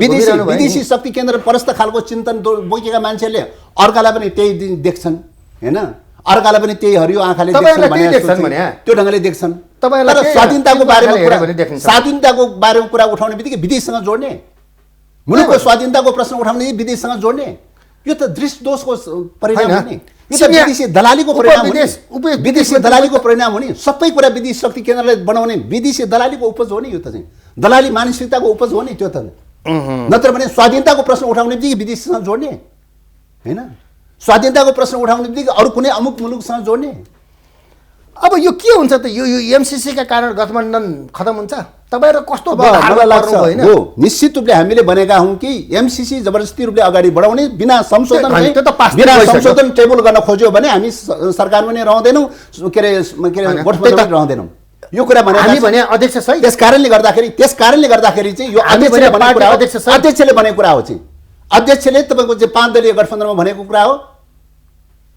विदेशी शक्ति केन्द्र परस्त खालको चिन्तन बोकेका मान्छेहरूले अर्कालाई पनि त्यही देख्छन्, होइन? अर्कालाई पनि त्यही हरियो आँखाले देख्छन् भने त्यो ढङ्गले देख्छन्। तर स्वाधीनताको बारेमा कुरा उठाउने बित्तिकै विदेशसँग जोड्ने, मुलुकको स्वाधीनताको प्रश्न उठाउने विदेशसँग जोड्ने, यो त दृष्टिदोषको परिणाम हो नि। यो त विदेशी दलालीको परिणाम हो नि। विदेशी दलालीको परिणाम हो नि। सबै कुरा विदेशी शक्ति केन्द्रले बनाउने विदेशी दलालीको उपज हो नि। यो त चाहिँ दलाली मानसिकताको उपज हो नि त्यो त। नत्र भने स्वाधीनताको प्रश्न उठाउने बित्तिकै विदेशीसँग जोड्ने, होइन? स्वाधीनताको प्रश्न उठाउने बित्तिकै अरू कुनै अमुक मुलुकसँग जोड्ने। अब यो के हुन्छ त? यो एमसीसी का कारण गठबन्धन खतम हुन्छ? तपाईहरु कस्तो लाग्छ? हो, निश्चित रूपले हामीले भनेका हौं कि एमसीसी जबरजस्ती रूपले अगाडि बढाउने बिना संशोधन टेबल गर्न खोज्यो भने हामी सरकारमा नै रहँदैनौँ, के अरे गठबन्धनमा रहँदैनौँ। यो कुरा भने हामी भने अध्यक्ष सही। त्यस कारणले गर्दाखेरि चाहिँ यो अध्यक्षले भनेको कुरा हो चाहिँ। अध्यक्षले तपाईको चाहिँ 5 दलीय गठबन्धनमा भनेको कुरा हो,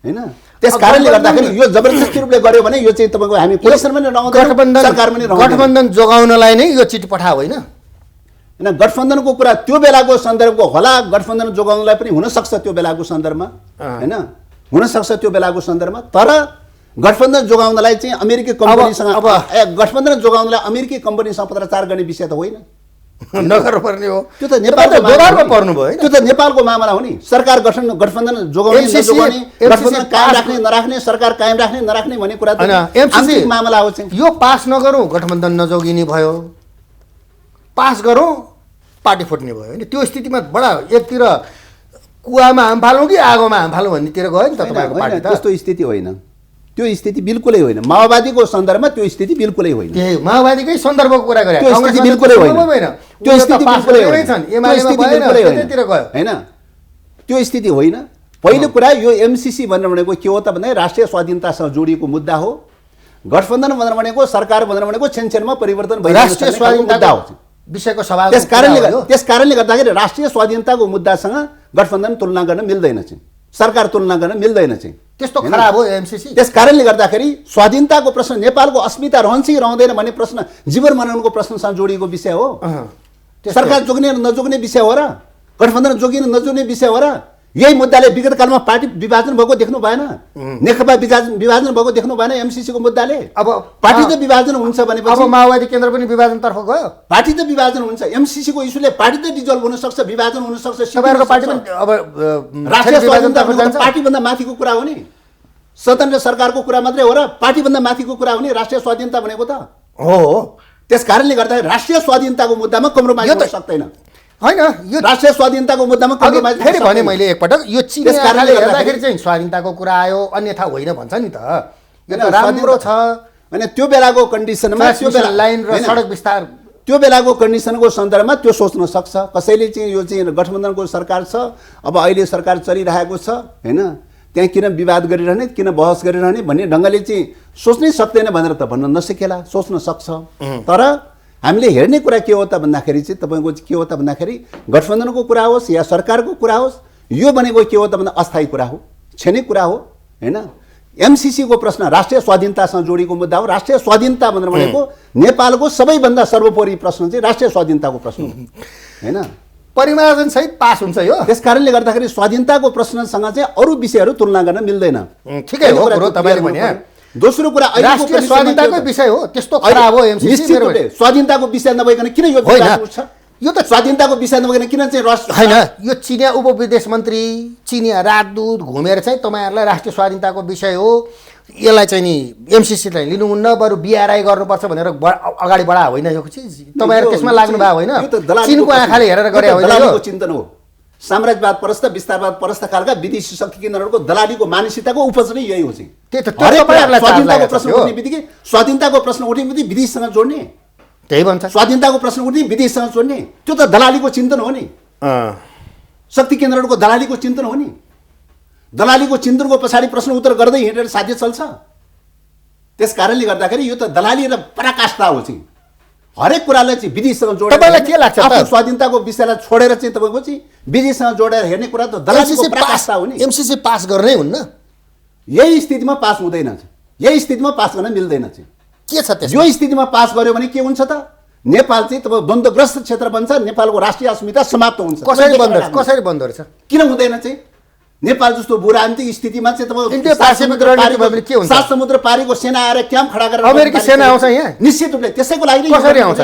हैन? त्यस कारणले गर्दाखेरि यो जबरजस्ती रूपले गर्यो भने यो चाहिँ तपाईको हामी पोजिसनमा नै रहँदैनौँ, सरकारमा नै रहँदैनौँ। गठबन्धन जोगाउनलाई नै यो चिठी पठायो होइन? हैन, गठबन्धनको कुरा त्यो बेलाको सन्दर्भको होला। गठबन्धन जोगाउनलाई पनि हुन सक्छ त्यो बेलाको सन्दर्भमा, हैन? हुन सक्छ त्यो बेलाको सन्दर्भमा। तर गठबन्धन जोगाउनलाई चाहिँ अमेरिकी कम्पनीसँग गठबन्धन जोगाउनलाई अमेरिकी कम्पनीसँग पत्राचार गर्ने विषय त होइन, नगर्नुपर्ने हो। त्यो त नेपालको दोधारमा पर्नु भयो हैन? त्यो त नेपालको मामला हो नि। सरकार गठबन्धन जोगाउने नजोगाउने, गठबन्धन कायम राख्ने नराख्ने, सरकार कायम राख्ने नराख्ने भन्ने कुरा त आन्तरिक मामला हो चाहिँ। यो पास नगरौँ, गठबन्धन नजोगिने भयो, पास गरौँ पार्टी फुट्ने भयो होइन? त्यो स्थितिमा बडा एकतिर कुवामा हाम फालौँ कि आगोमा हाम फालौँ भन्नेतिर गयो नि त तपाईँको पार्टी त। त्यस्तो स्थिति होइन, त्यो स्थिति बिल्कुलै होइन। माओवादीको सन्दर्भमा त्यो स्थिति बिल्कुलै होइन। त्यही माओवादीकै सन्दर्भको कुरा गरे। त्यो स्थिति बिल्कुलै होइन, त्यो स्थिति बिल्कुलै होइन, हैन? त्यो स्थिति होइन। पहिलो कुरा यो एमसीसी भनेको के हो त भन्दा राष्ट्रिय स्वाधीनतासँग जोडिएको मुद्दा हो। गठबन्धन भनेको सरकार भनेको छेनछेनमा परिवर्तन भइरहेको राष्ट्रिय स्वाधीनता हो विषयको सवाल। त्यस कारणले गर्दाखेरि राष्ट्रिय स्वाधीनताको मुद्दासँग गठबन्धन तुलना गर्न मिल्दैन चाहिँ, सरकार तुलना गर्न मिल्दैन चाहिँ। त्यस्तो खराब हो एमसीसी। त्यस कारणले गर्दाखेरि स्वाधीनताको प्रश्न, नेपालको अस्मिता रहन्छ कि रहँदैन भन्ने प्रश्न जीवन मरणको प्रश्नसँग जोडिएको विषय हो। सरकार जोग्ने नजोग्ने विषय हो र गठबन्धन जोगिने नजोग्ने विषय हो र? यही मुद्दाले विगत कालमा पार्टी विभाजन भएको देख्नु भएन? नेकपा विभाजन भएको देख्नु भएन एमसीसी को मुद्दाले? अब पार्टी त विभाजन हुन्छ भनेपछि अब माओवादी केन्द्र पनि विभाजनतर्फ गयो। पार्टी त विभाजन हुन्छ, एमसीसी को इस्युले पार्टी त डिजल्भ हुन सक्छ, विभाजन हुन सक्छ। तपाईहरुको पार्टी पनि अब राष्ट्रिय स्वाधीनताको पार्टी भन्दा माथिको कुरा हो नि। स्वतन्त्र सरकारको कुरा मात्रै हो र पार्टी भन्दा माथिको कुरा हो नि राष्ट्रिय स्वाधीनता भनेको त हो। त्यस कारणले गर्दा राष्ट्रिय स्वाधीनताको मुद्दामा कम्प्रोमाइज हुन सक्दैन हैन? यो राष्ट्रिय स्वाधीनताको मुद्दामा कम्प्रोमाइज फेरि भने मैले एकपटक यो चीनले हेर्दाखेरि चाहिँ स्वाधीनताको कुरा आयो, अन्यथा होइन भन्छ नि त। यो त राम्रो छ हैन? त्यो बेलाको कन्डिसनमा त्यो बेला लाइन र सडक विस्तार, त्यो बेलाको कन्डिसनको सन्दर्भमा त्यो सोच्न सक्छ कसैले चाहिँ। यो चाहिँ गठबन्धनको सरकार छ, अब अहिले सरकार चलिरहेको छ, हैन? त्यहाँ किन विवाद गरिरहने, किन बहस गरिरहने भन्ने ढङ्गले चाहिँ सोच्नै सक्दैन भनेर त भन्न नसकेला, सोच्न सक्छ। तर हामीले हेर्ने कुरा के हो त भन्दाखेरि चाहिँ तपाईँको के हो त भन्दाखेरि गठबन्धनको कुरा होस् या सरकारको कुरा होस्, यो भनेको के हो त भन्दा अस्थायी कुरा हो, क्षणिक कुरा हो होइन। एमसिसीको प्रश्न राष्ट्रिय स्वाधीनतासँग जोडिएको मुद्दा हो। राष्ट्रिय स्वाधीनता भनेको नेपालको सबैभन्दा सर्वोपरि प्रश्न चाहिँ राष्ट्रिय स्वाधीनताको प्रश्न हो होइन। परिमार्जन सहित पास हुन्छ यो। त्यस कारणले गर्दाखेरि स्वाधीनताको प्रश्नसँग चाहिँ अरू विषयहरू तुलना गर्न मिल्दैन। ठिकै हो कुरो तपाईँले भने। दोस्रो कुरा राष्ट्रिय स्वाधीनताकै विषय हो, त्यस्तो खराब हो एमसिसी। निश्चित रूपले स्वाधीनताको विषय नभइकन किन यो विवाद उठ्छ? यो त स्वाधीनताको विषय नभइकन किन चाहिँ होइन, यो चिनिया उपविदेश मन्त्री, चिनिया राजदूत घुमेर चाहिँ तपाईँहरूलाई राष्ट्रिय स्वाधीनताको विषय हो, यसलाई चाहिँ नि एमसिसीलाई लिनुहुन्न, बरु बिआरआई गर्नुपर्छ भनेर अगाडि बढायो होइन यो चिज? तपाईँहरू त्यसमा लाग्नु भयो होइन? चिनको आँखाले हेरेर गरे होइन यो? चिन्तन हो। साम्राज्यवाद परस्त, विस्तारवाद परस्त खालका विदेशी शक्ति केन्द्रहरूको दलालीको मानसिकताको उपज नै यही हो चाहिँ। स्वाधीनताको प्रश्न उठ्ने बित्तिकै स्वाधीनताको प्रश्न उठ्ने बित्तिकै विदेशसँग जोड्ने, त्यही भन्छ। स्वाधीनताको प्रश्न उठ्ने विदेशसँग जोड्ने, त्यो त दलालीको चिन्तन हो नि। शक्ति केन्द्रहरूको दलालीको चिन्तन हो नि। दलालीको चिन्तनको पछाडि प्रश्न उत्तर गर्दै हिँडेर साध्य चल्छ। त्यस कारणले गर्दाखेरि यो त दलाली र पराकाष्ठा हो चाहिँ। हरेक कुरालाई चाहिँ विदेशसँग जोडेर, तपाईँलाई के लाग्छ आफ्नो स्वाधीनताको विषयलाई छोडेर चाहिँ तपाईँको चाहिँ विदेशसँग जोडेर हेर्ने कुरा त दलालीको पराकाष्ठा हो नि। एमसिसी पास गर्नै हुन्न। यही स्थितिमा पास हुँदैन, यही स्थितिमा पास गर्न मिल्दैन चाहिँ। के छ त्यसमा? यो स्थितिमा पास गर्यो भने के हुन्छ त? नेपाल चाहिँ तपाईँ द्वन्द्वग्रस्त क्षेत्र बन्छ, नेपालको राष्ट्रिय अस्मिता समाप्त हुन्छ। कसरी बन्द रहेछ? किन हुँदैन चाहिँ? नेपाल जस्तो बुरान्तिक स्थितिमा चाहिँ तपाईँ सात समुद्र पारीको सेना आएर क्याम्प खडा गरेर अमेरिकी सेना आउँछ यहाँ? निश्चित रूपले त्यसैको लागि कसरी आउँछ?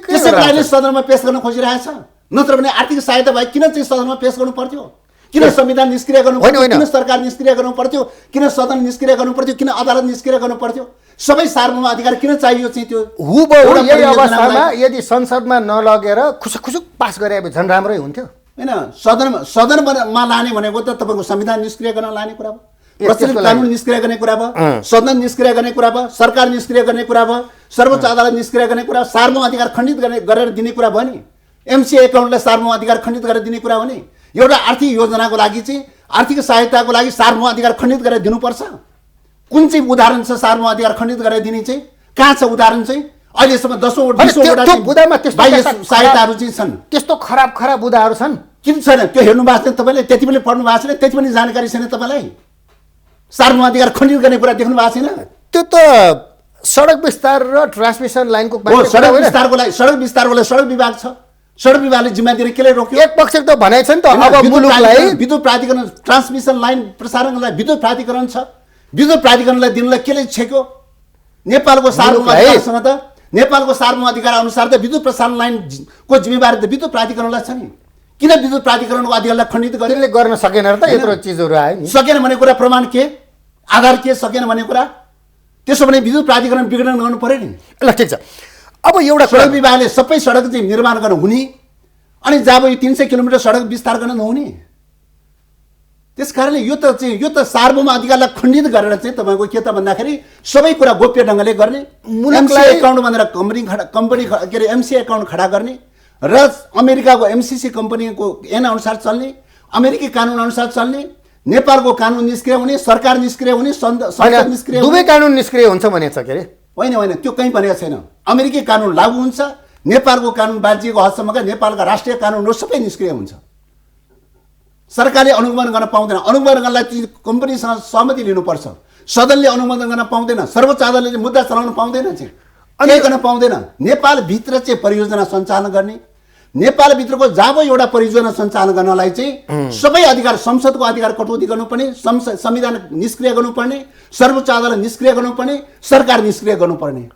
त्यसैको लागि सदनमा पेश गर्न खोजिरहेछ। नत्र भने आर्थिक सहायता भए किन चाहिँ सदनमा पेश गर्नु पर्थ्यो? किन संविधान निष्क्रिय गर्नु पर्थ्यो? किन सरकार निष्क्रिय गर्नु पर्थ्यो? किन सदन निष्क्रिय गर्नु पर्थ्यो? किन अदालत निष्क्रिय गर्नु पर्थ्यो? सबै सार्वभौम अधिकार किन चाहियो चाहिँ? त्यो हुबहु यही अवस्थामा यदि संसदमा नलगेर खुसुक पास गरे झन् राम्रै हुन्थ्यो होइन। सदनमा लाने भनेको त तपाईँको संविधान निष्क्रिय गर्न लाने कुरा भयो, प्रचलित कानुन निष्क्रिय गर्ने कुरा भयो, सदन निष्क्रिय गर्ने कुरा भयो, सरकार निष्क्रिय गर्ने कुरा भयो, सर्वोच्च अदालत निष्क्रिय गर्ने कुरा, सार्वभौम अधिकार खण्डित गरेर दिने कुरा भयो नि। एमसी एकाउन्टलाई सार्वभौम अधिकार खण्डित गरेर दिने कुरा हो नि। एउटा आर्थिक योजनाको लागि चाहिँ आर्थिक सहायताको लागि सार्वभौम अधिकार खण्डित गरेर दिनुपर्छ। कुन चाहिँ उदाहरण छ सार्वभौम अधिकार खण्डित गरेर दिने चाहिँ? कहाँ छ उदाहरण चाहिँ? अहिलेसम्म 10 सहायताहरू चाहिँ छन्। त्यस्तो खराब बुदाहरू छन्? किन छैन? त्यो हेर्नु भएको छैन तपाईँले? त्यति पनि पढ्नु भएको छैन? त्यति पनि जानकारी छैन तपाईँलाई? सार्वभौम अधिकार खण्डित गर्ने कुरा देख्नु भएको छैन? त्यो त सडक विस्तार र ट्रान्समिसन लाइनको सडक विस्तारको लागि सडक विभाग छ। सडक विभागले जिम्मा दिएर केले रोक्यो? एक पक्ष त भनेको छ नि त अब मुलुकलाई विद्युत प्राधिकरण, ट्रान्समिसन लाइन प्रसारणलाई विद्युत प्राधिकरण छ। विद्युत प्राधिकरणलाई दिनलाई केले छेक्यो? नेपालको सार्वभौम अधिकारसँग त नेपालको सार्वभौम अधिकार अनुसार त विद्युत प्रसारण लाइनको जिम्मेवारी त विद्युत प्राधिकरणलाई छ नि। किन विद्युत प्राधिकरणको अधिकारलाई खण्डित गर्यो? गर्न सकेन र त यत्रो चिजहरू आयो नि। सकेन भन्ने कुरा प्रमाण के? आधार के? सकेन भन्ने कुरा? त्यसो भने विद्युत प्राधिकरण विघटन गर्नु पर्यो नि। ल ठिक छ। अब एउटा सडक विभागले सबै सडक चाहिँ निर्माण गर्न हुने, अनि जब यो 300 किलोमिटर सडक विस्तार गर्न नहुने। त्यस कारणले यो त सार्वभौम अधिकारलाई खण्डित गरेर चाहिँ तपाईँको के त भन्दाखेरि सबै कुरा गोप्य ढङ्गले गर्ने, मुलुकलाई एकाउन्ट भनेर कम्पनी के अरे एमसी एकाउन्ट खडा गर्ने र अमेरिकाको एमसिसी कम्पनीको ऐन अनुसार चल्ने, अमेरिकी कानुन अनुसार चल्ने, नेपालको कानुन निष्क्रिय हुने, सरकार निष्क्रिय हुने, संसद निष्क्रिय हुने। दुवै कानुन निष्क्रिय हुन्छ भनेछ के अरे? होइन, त्यो कहीँ भनेको छैन। अमेरिकी कानुन लागू हुन्छ, नेपालको कानुन बाँचिएको हदसम्मका नेपालका राष्ट्रिय कानुनहरू सबै निष्क्रिय हुन्छ। सरकारले अनुमोदन गर्न पाउँदैन। अनुमोदन गर्नलाई कम्पनीसँग सहमति लिनुपर्छ। सदनले अनुमोदन गर्न पाउँदैन। सर्वोच्च अदालतले मुद्दा चलाउन पाउँदैन चाहिँ, केही गर्न पाउँदैन। नेपालभित्र चाहिँ परियोजना सञ्चालन गर्ने, नेपालभित्रको जब एउटा परियोजना सञ्चालन गर्नलाई चाहिँ सबै अधिकार, संसदको अधिकार कटौती गर्नुपर्ने, संविधान निष्क्रिय गर्नुपर्ने, सर्वोच्च अदालत निष्क्रिय गर्नुपर्ने, सरकार निष्क्रिय गर्नुपर्ने।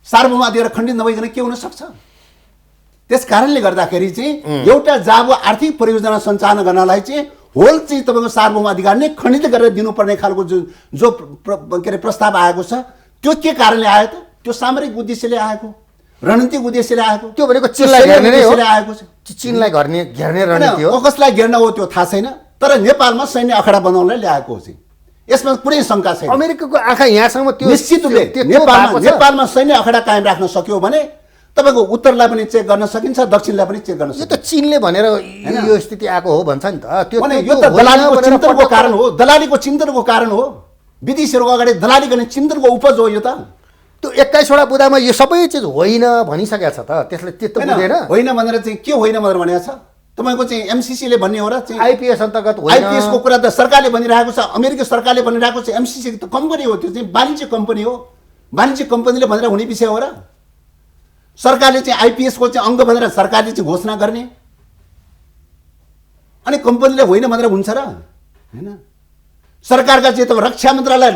सार्वभौम अधिकार खण्डित नभइकन के हुन सक्छ? त्यस कारणले गर्दाखेरि चाहिँ एउटा जब आर्थिक परियोजना सञ्चालन गर्नलाई चाहिँ होल चाहिँ तपाईँको सार्वभौम अधिकार नै खण्डित गरेर दिनुपर्ने खालको जो के अरे प्रस्ताव आएको छ, त्यो के कारणले आयो त? त्यो सामरिक उद्देश्यले आएको, रणनीतिक उद्देश्यले आएको। त्यो भनेको चिनलाई घेर्ने नै हो। आएको छ चिनलाई घेर्ने रणनीति हो। कसलाई घेर्न हो त्यो थाहा छैन, तर नेपालमा सैन्य अखडा बनाउनलाई ल्याएको हो चाहिँ। यसमा कुनै शङ्का छैन। अमेरिकाको आँखा यहाँसम्म त्यो निश्चित रूपले नेपालमा सैन्य अखडा कायम राख्न सक्यो भने तपाईँको उत्तरलाई पनि चेक गर्न सकिन्छ, दक्षिणलाई पनि चेक गर्न यो सकिन्छ। त चीनले भनेर यो स्थिति आएको हो भन्छ नि त। भने यो त दलालीको चिन्तनको कारण हो, दलालीको चिन्तनको कारण हो। विदेशीहरूको अगाडि दलाली गर्ने चिन्तनको उपज हो यो त। त्यो 21वटा बुदामा यो सबै चिज होइन भनिसकेको छ त, त्यसले त्यस्तो बुझेन। होइन भनेर चाहिँ के होइन भनेर भनेको छ तपाईँको चाहिँ एमसिसीले भन्ने हो र चाहिँ आइपिएस अन्तर्गत होइन। आइपिएसको कुरा त सरकारले भनिरहेको छ, अमेरिकी सरकारले भनिरहेको छ। एमसिसी त कम्पनी हो, त्यो चाहिँ वाणिज्य कम्पनी हो। वाणिज्य कम्पनीले भनेर हुने विषय हो र? सरकारले चाहिँ आइपिएसको चाहिँ अङ्ग भनेर सरकारले चाहिँ घोषणा गर्ने अनि कम्पनीले होइन भनेर हुन्छ र? होइन। सरकारका चाहिँ तपाईँ रक्षा मन्त्रालय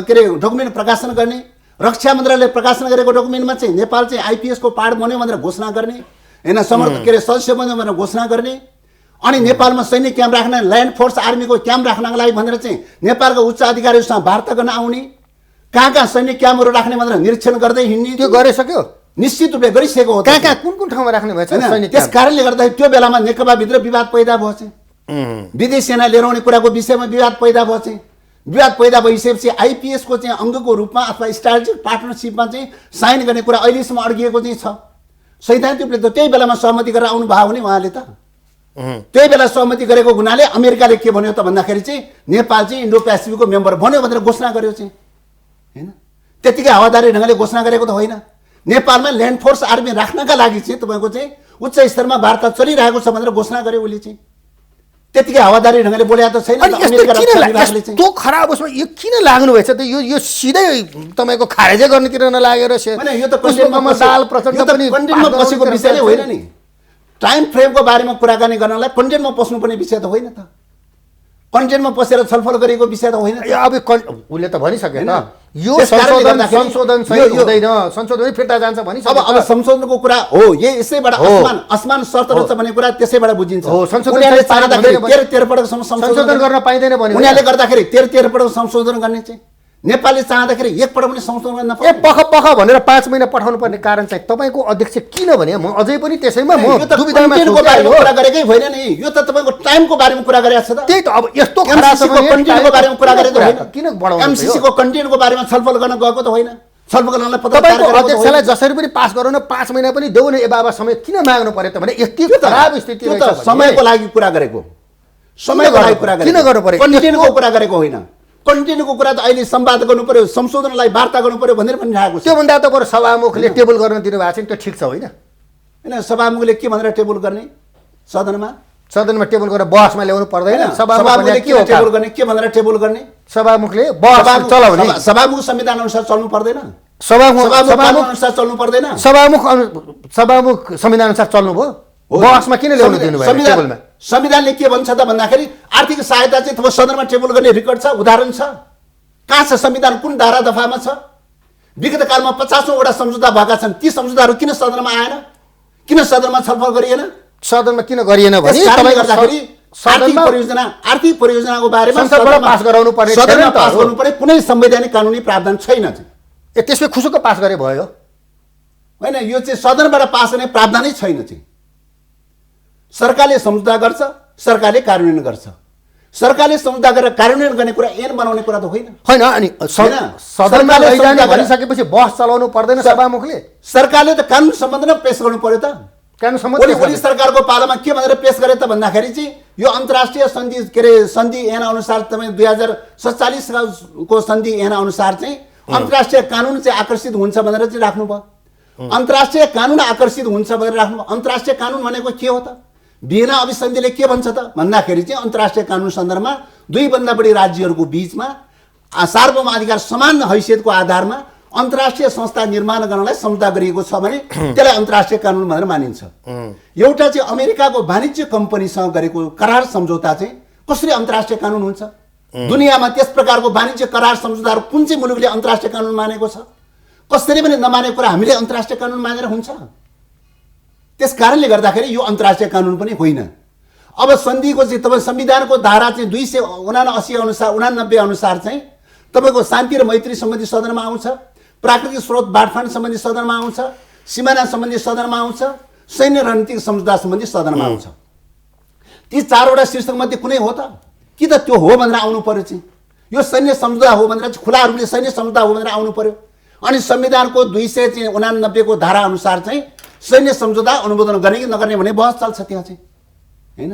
के अरे डकुमेन्ट प्रकाशन गर्ने, रक्षा मन्त्रालयले प्रकाशन गरेको डकुमेन्टमा चाहिँ नेपाल चाहिँ आइपिएसको पार्ट बन्यो भनेर घोषणा गर्ने, होइन, समर्थक के अरे सदस्य बन्यो भनेर घोषणा गर्ने, अनि नेपालमा सैनिक क्याम्प राख्न, ल्यान्ड फोर्स आर्मीको क्याम्प राख्नको लागि भनेर चाहिँ नेपालका उच्च अधिकारीहरूसँग वार्ता गर्न आउने, कहाँ सैनिक क्याम्पहरू राख्ने भनेर निरीक्षण गर्दै हिँड्ने। त्यो गरिसक्यो, निश्चित रूपले गरिसकेको हो। कहाँ कुन ठाउँमा राख्ने भएछ सैनिक? त्यस कारणले गर्दाखेरि त्यो बेलामा नेकपाभित्र विवाद पैदा भयो चाहिँ, विदेश सेना लिएर आउने कुराको विषयमा विवाद पैदा भयो चाहिँ। विवाद पैदा भइसकेपछि आइपिएसको चाहिँ अङ्गको रूपमा अथवा स्ट्राटेजिक पार्टनरसिपमा चाहिँ साइन गर्ने कुरा अहिलेसम्म अड्किएको चाहिँ छ। सैद्धान्तिक रूपले त त्यही बेलामा सहमति गरेर आउनु भयो भने उहाँले त त्यही बेला सहमति गरेको हुनाले अमेरिकाले के भन्यो त भन्दाखेरि चाहिँ नेपाल चाहिँ इन्डो पेसिफिकको मेम्बर बन्यो भनेर घोषणा गर्यो चाहिँ, होइन। त्यतिकै हावादारी ढङ्गले घोषणा गरेको त होइन। नेपालमा ल्यान्ड फोर्स आर्मी राख्नका लागि चाहिँ तपाईँको चाहिँ उच्च स्तरमा वार्ता चलिरहेको छ भनेर घोषणा गर्यो उसले चाहिँ। त्यतिकै हावादारी ढङ्गले बोलेको त छैन। यस्तो खराब उसमा यो किन लाग्नु भएछ त? यो सिधै तपाईँको खारेजै गर्नेतिर नलागेर यो त कन्टेन्टमा पसेको विषय नै होइन नि। टाइम फ्रेमको बारेमा कुराकानी गर्नलाई कन्टेन्टमा पस्नुपर्ने विषय त होइन त। कन्टेन्टमा पसेर छलफल गरेको विषय त होइन। अब उसले त भनिसके त यो संशोधन सही हुँदैन, संशोधन फिर्ता जान्छ भनिसक्यो। अब संशोधनको कुरा हो, यसैबाट आसमान शर्त रहेछ भन्ने कुरा त्यसैबाट बुझिन्छ। उनीहरूले चाहँदाखेरि 13 पटकसम्म संशोधन गर्न पाइँदैन भने उनीहरूले गर्दाखेरि 13 पटक संशोधन गर्ने चाहिँ, नेपालले चाहँदाखेरि एक पटक पनि संशोधन गर्न पख भनेर 5 महिना पठाउनु पर्ने कारण चाहिँ तपाईँको अध्यक्ष किन भने म अझै पनि त्यसैमा म दुविधामा कुरा गरेकै होइन नि। यो त तपाईँको टाइमको बारेमा कुरा गरेको छ त। त्यही त अब यस्तो कन्टेन्टको बारेमा कुरा गरेको होइन। किन बढाउनु? एमसिसीको कन्टेन्टको बारेमा छलफल गर्न गएको त होइन। छलफल गर्नलाई तपाईँको अध्यक्षलाई जसरी पनि पास गराउन 5 महिना पनि देऊ न ए बाबा समय किन माग्नु पर्यो त भने यति खराब स्थिति रहेछ। समयको लागि कुरा गरेको, समयको लागि कुरा गरेको, किन गर्नु पर्यो? कन्टेन्टको कुरा गरेको होइन। कन्टेन्टको कुरा त अहिले संवाद गर्नु पर्यो, संशोधनलाई वार्ता गर्नु पर्यो भनेर भनिरहेको छ। त्योभन्दा त बरु सभामुखले टेबल गर्न दिनुभएको छ त्यो ठिक छ होइन? होइन, सभामुखले के भनेर टेबल गर्ने? सदनमा टेबल गरेर बहसमा ल्याउनु पर्दैन। सभामुखले के टेबल गर्ने, के भनेर टेबल गर्ने? सभामुखले बहस चलाउने। सभामुख संविधान अनुसार चल्नु पर्दैन? सभामुख अनुसार चल्नु पर्दैन? सभामुख संविधान अनुसार चल्नु भयो, बहसमा किन ल्याउनु दिनुभयो टेबलमा? संविधानले के भन्छ त भन्दाखेरि आर्थिक सहायता चाहिँ तपाईँ सदनमा टेबल गर्ने रेकर्ड छ, उदाहरण छ। कहाँ छ संविधान? कुन धारा दफामा छ? विगत कालमा 50औँवटा सम्झौता भएका छन्, ती सम्झौताहरू किन सदनमा आएन? किन सदनमा छलफल गरिएन? सदनमा किन गरिएन भने गर्दाखेरि आर्थिक परियोजनाको बारेमा संसदबाट पास गराउनु पर्ने, सदनमा पास गर्नु पर्ने कुनै संवैधानिक कानुनी प्रावधान छैन। त्यसमै खुसुक पास गरे भयो होइन। यो चाहिँ सदनबाट पास हुने प्रावधानै छैन चाहिँ। सरकारले सम्झौता गर्छ, सरकारले कार्यान्वयन गर्छ। सरकारले सम्झौता गरेर कार्यान्वयन गर्ने कुरा ऐन बनाउने कुरा त होइन। होइन, अनि सदनमा लैजाने भनिसकेपछि बहस चलाउनु पर्दैन सभामुखले? सरकारले त कानुन सम्बन्धमा पेश गर्नु पर्यो त। कानुन सम्बन्ध ओली सरकारको पालामा के भनेर पेश गरे त भन्दाखेरि चाहिँ यो अन्तर्राष्ट्रिय सन्धि के अरे सन्धि ऐन अनुसार तपाईँ 2047 को सन्धि ऐन अनुसार चाहिँ अन्तर्राष्ट्रिय कानुन चाहिँ आकर्षित हुन्छ भनेर चाहिँ राख्नुभयो। अन्तर्राष्ट्रिय कानुन आकर्षित हुन्छ भनेर राख्नुभयो। अन्तर्राष्ट्रिय कानुन भनेको के हो त? भियना अभिसन्धिले के भन्छ त भन्दाखेरि चाहिँ अन्तर्राष्ट्रिय कानुन सन्दर्भमा 2 भन्दा बढी राज्यहरूको बीचमा सार्वभौम अधिकार समान हैसियतको आधारमा अन्तर्राष्ट्रिय संस्था निर्माण गर्नलाई सम्झौता गरिएको छ भने त्यसलाई अन्तर्राष्ट्रिय कानुन भनेर मानिन्छ। एउटा चाहिँ अमेरिकाको वाणिज्य कम्पनीसँग गरेको करार सम्झौता चाहिँ कसरी अन्तर्राष्ट्रिय कानुन हुन्छ? दुनियाँमा त्यस प्रकारको वाणिज्य करार सम्झौताहरू कुन चाहिँ मुलुकले अन्तर्राष्ट्रिय कानुन मानेको छ? कसरी पनि नमानेको कुरा हामीले अन्तर्राष्ट्रिय कानुन मानेर हुन्छ? त्यस कारणले गर्दाखेरि यो अन्तर्राष्ट्रिय कानुन पनि होइन। अब सन्धिको चाहिँ तपाईँ संविधानको धारा चाहिँ 279 अनुसार 89 अनुसार चाहिँ तपाईँको शान्ति र मैत्री सम्बन्धी सदनमा आउँछ, प्राकृतिक स्रोत बाँडफाँड सम्बन्धी सदनमा आउँछ, सिमाना सम्बन्धी सदनमा आउँछ, सैन्य रणनीतिक सम्झौता सम्बन्धी सदनमा आउँछ। ती 4वटा शीर्षकमध्ये कुनै हो त? कि त त्यो हो भनेर आउनु पर्यो चाहिँ यो सैन्य सम्झौता हो भनेर खुला रूपले सैन्य सम्झौता हो भनेर आउनु पर्यो। अनि संविधानको 289 को धारा अनुसार चाहिँ सैन्य सम्झौता अनुमोदन गर्ने कि नगर्ने भन्ने बहस चल्छ त्यहाँ चाहिँ हैन।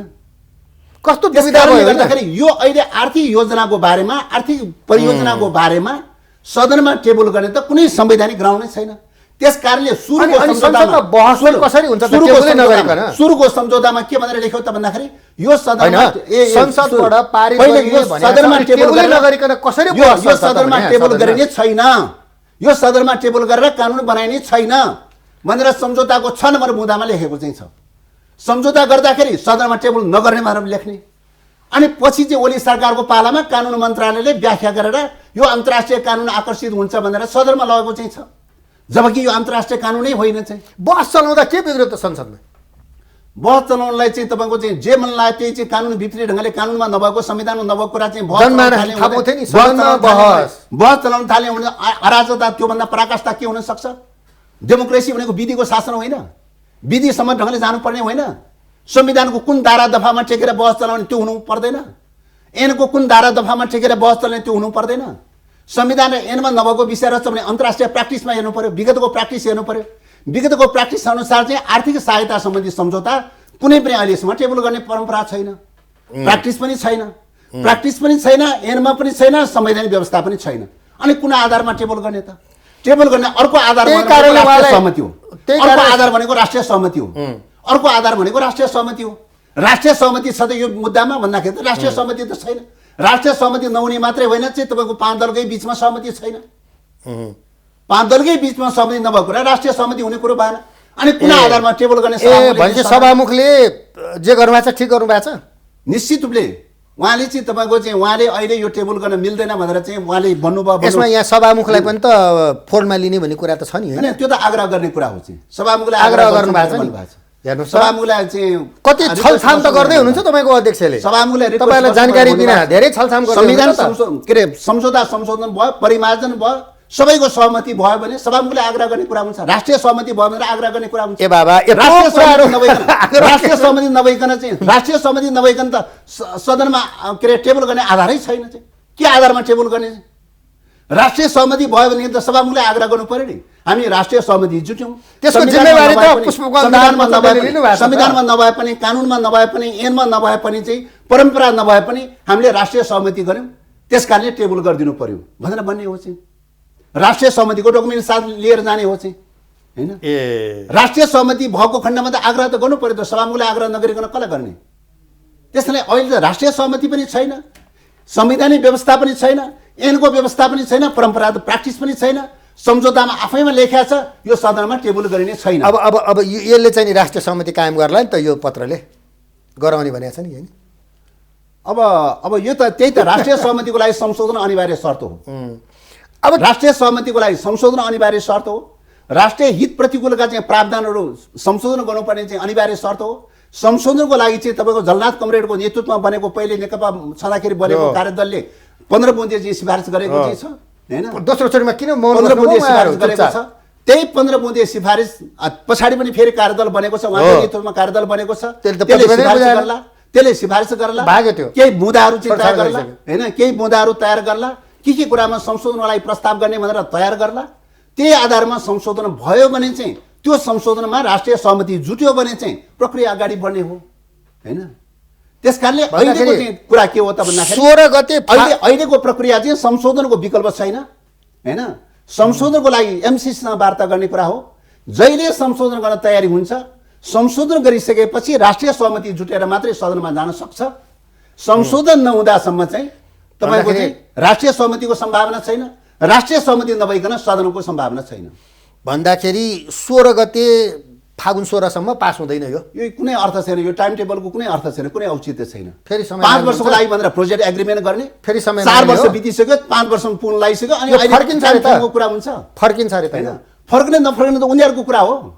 कस्तो त्यस दुविधा कारणले भयो गर्दाखेरि यो अहिले आर्थिक योजनाको बारेमा आर्थिक परियोजनाको बारेमा सदनमा टेबल गर्ने त कुनै संवैधानिक ग्राउन्ड नै छैन। त्यस कारणले संसदमा बहस पनि कसरी हुन्छ त टेबलै नगरिकन? सुरुको सम्झौतामा के भनेर लेख्यो त भन्दाखेरि यो सदनमा संसदबाट पारित पहिले गरिने यो भनेको सदनमा अनि टेबल टेबलै गरेर नगरिकन कसरी यो बहस यो चल्छ त सदनमा भने टेबल सदनमा? गरिने छैन। यो सदनमा टेबल गरेर कानुन बनाइने छैन भनेर सम्झौताको 6 नम्बर बुँदामा लेखेको चाहिँ छ। सम्झौता गर्दाखेरि सदनमा टेबल नगर्ने भनेर लेख्ने अनि पछि चाहिँ ओली सरकारको पालामा कानुन मन्त्रालयले व्याख्या गरेर यो अन्तर्राष्ट्रिय कानुन आकर्षित हुन्छ भनेर सदनमा लगेको चाहिँ छ, जबकि यो अन्तर्राष्ट्रिय कानुनै होइन चाहिँ। बहस चलाउँदा के बिग्रियो त संसदमा? बहस चलाउनलाई चाहिँ तपाईँको चाहिँ जे मन लाग्यो त्यही चाहिँ कानुन विपरीत ढङ्गले कानुनमा नभएको संविधानमा नभएको कुरा चाहिँ जनमानस थाहा थियो नि, सदनमा बहस चलाउन थाल्यो भने अराजकता त्योभन्दा पराकाष्ठा के हुन सक्छ? डेमोक्रेसी भनेको विधिको शासन होइन, विधिसम्म ढङ्गले जानुपर्ने होइन। संविधानको कुन धारा दफामा टेकेर बहस चलाउने त्यो हुनु पर्दैन, ऐनको कुन धारा दफामा टेकेर बहस चलाउने त्यो हुनु पर्दैन। संविधान ऐनमा नभएको विषय रहेछ भने अन्तर्राष्ट्रिय प्र्याक्टिसमा हेर्नु पर्यो, विगतको प्र्याक्टिस हेर्नु पर्यो। विगतको प्र्याक्टिस अनुसार चाहिँ आर्थिक सहायता सम्बन्धी सम्झौता कुनै पनि अहिलेसम्म टेबल गर्ने परम्परा छैन, प्र्याक्टिस पनि छैन, ऐनमा पनि छैन, संवैधानिक व्यवस्था पनि छैन। अनि कुन आधारमा टेबल गर्ने त? टेबल गर्ने अर्को आधार सहमति हो, अर्को आधार भनेको राष्ट्रिय सहमति हो, अर्को आधार भनेको राष्ट्रिय सहमति हो। राष्ट्रिय सहमति छ त यो मुद्दामा भन्दाखेरि त राष्ट्रिय सहमति त छैन। राष्ट्रिय सहमति नहुने मात्रै होइन चाहिँ तपाईँको 5 दलकै बिचमा सहमति छैन। 5 दलकै बिचमा सहमति नभएको कुरा राष्ट्रिय सहमति हुने कुरो भएन। अनि कुन आधारमा टेबल गर्ने? भनेपछि सभामुखले जे गर्नुभएको छ ठिक गर्नुभएको छ निश्चित रूपले। उहाँले चाहिँ तपाईँको चाहिँ उहाँले अहिले यो टेबल गर्न मिल्दैन भनेर चाहिँ उहाँले भन्नुभयो। यसमा यहाँ सभामुखलाई पनि त फोल्डमा लिने भन्ने कुरा त छ नि हैन? त्यो त आग्रह गर्ने कुरा हो चाहिँ। सभामुखले आग्रह गर्नुभएको छ नि। हेर्नुहोस् सभामुखलाई चाहिँ कति छलछाम त गर्दै हुनुहुन्छ तपाईँको अध्यक्षले। सभामुखले तपाईँलाई जानकारी बिना धेरै छलछाम गर्दै संविधान के अरे सम्झौता संशोधन भयो, परिमार्जन भयो, सबैको सहमति भयो भने सभामुखले आग्रह गर्ने कुरा हुन्छ। राष्ट्रिय सहमति भयो भनेर आग्रह गर्ने कुरा हुन्छ। ए बाबा, राष्ट्रिय सहमति नभइकन चाहिँ राष्ट्रिय सहमति नभइकन त सदनमा के अरे टेबल गर्ने आधारै छैन चाहिँ। के आधारमा टेबल गर्ने? राष्ट्रिय सहमति भयो भने त सभामुखले आग्रह गर्नु पर्यो नि, हामी राष्ट्रिय सहमति जुट्यौँ। त्यसको जिम्मेवारी त पुष्पकमल दाहालले लिनुभएको छ। संविधानमा नभए पनि, कानुनमा नभए पनि, ऐनमा नभए पनि चाहिँ, परम्परा नभए पनि हामीले राष्ट्रिय सहमति गर्यौँ, त्यस कारणले टेबल गरिदिनु पर्यो भनेर भन्ने हो चाहिँ। राष्ट्रिय सहमतिको डकुमेन्ट साथ लिएर जाने हो चाहिँ हैन? राष्ट्रिय सहमति भएको खण्डमा त आग्रह त गर्नु पर्यो त। सभामुखले आग्रह नगरिकन कसलाई गर्ने? त्यसैले अहिले त राष्ट्रिय सहमति पनि छैन, संवैधानिक व्यवस्था पनि छैन, ऐनको व्यवस्था पनि छैन, परम्परागत प्र्याक्टिस पनि छैन, सम्झौतामा आफैमा लेखा छ, यो सदनमा टेबल गरिने छैन। अब यसले चाहिँ नि राष्ट्रिय सहमति कायम गर्ला नि त, यो पत्रले गराउने भनेको छ नि हैन? अब यो त त्यही त राष्ट्रिय सहमतिको लागि संशोधन अनिवार्य शर्त हो। अब राष्ट्रिय सहमतिको लागि संशोधन अनिवार्य शर्त हो। राष्ट्रिय हित प्रतिकूलका चाहिँ प्रावधानहरू संशोधन गर्नुपर्ने चाहिँ अनिवार्य शर्त हो। संशोधनको लागि चाहिँ तपाईँको झलनाथ कमरेडको नेतृत्वमा बनेको पहिले नेकपा छँदाखेरि बनेको कार्यदलले 15 बुँदे चाहिँ सिफारिस गरेको चाहिँ छ हैन? दोस्रो चरणमा किन 15 बुँदे सिफारिस गरेको छ। त्यही 15 बुँदे सिफारिस पछाडि पनि फेरि कार्यदल बनेको छ, उहाँको नेतृत्वमा कार्यदल बनेको छ। त्यसले सिफारिस गर्ला, केही बुँदाहरू चाहिँ तयार गर्ला हैन? केही बुँदाहरू तयार गर्ला, के कुरामा संशोधनको लागि प्रस्ताव गर्ने भनेर तयार गर्ला। त्यही आधारमा संशोधन भयो भने चाहिँ त्यो संशोधनमा राष्ट्रिय सहमति जुट्यो भने चाहिँ प्रक्रिया अगाडि बढ्ने हो हैन? त्यसकारणले अहिलेको चाहिँ कुरा के हो त भन्दाखेरि 16 गते अहिलेको प्रक्रिया चाहिँ संशोधनको विकल्प छैन हैन? संशोधनको लागि एमसीसीसँग वार्ता गर्ने कुरा हो। जहिले संशोधन गर्न तयारी हुन्छ, संशोधन गरिसकेपछि राष्ट्रिय सहमति जुटेर मात्रै सदनमा जान सक्छ। संशोधन नहुँदासम्म चाहिँ तपाईँको चाहिँ राष्ट्रिय सहमतिको सम्भावना छैन, राष्ट्रिय सहमति नभइकन सदनको सम्भावना छैन। भन्दाखेरि 16 गते फागुन 16 सम्म पास हुँदैन। यो कुनै अर्थ छैन, यो टाइम टेबलको कुनै अर्थ छैन, कुनै औचित्य छैन। फेरि समय 5 वर्षको लागि भनेर प्रोजेक्ट एग्रिमेन्ट गर्ने, फेरि समय 4 वर्ष बितिसक्यो, 5 वर्षमा पुन लगाइसक्यो, अनि अहिले फर्किन्छ अरे त कुरा हुन्छ। फर्किन्छ अरे त हैन? फर्कने नफर्कने त उनीहरूको कुरा हो।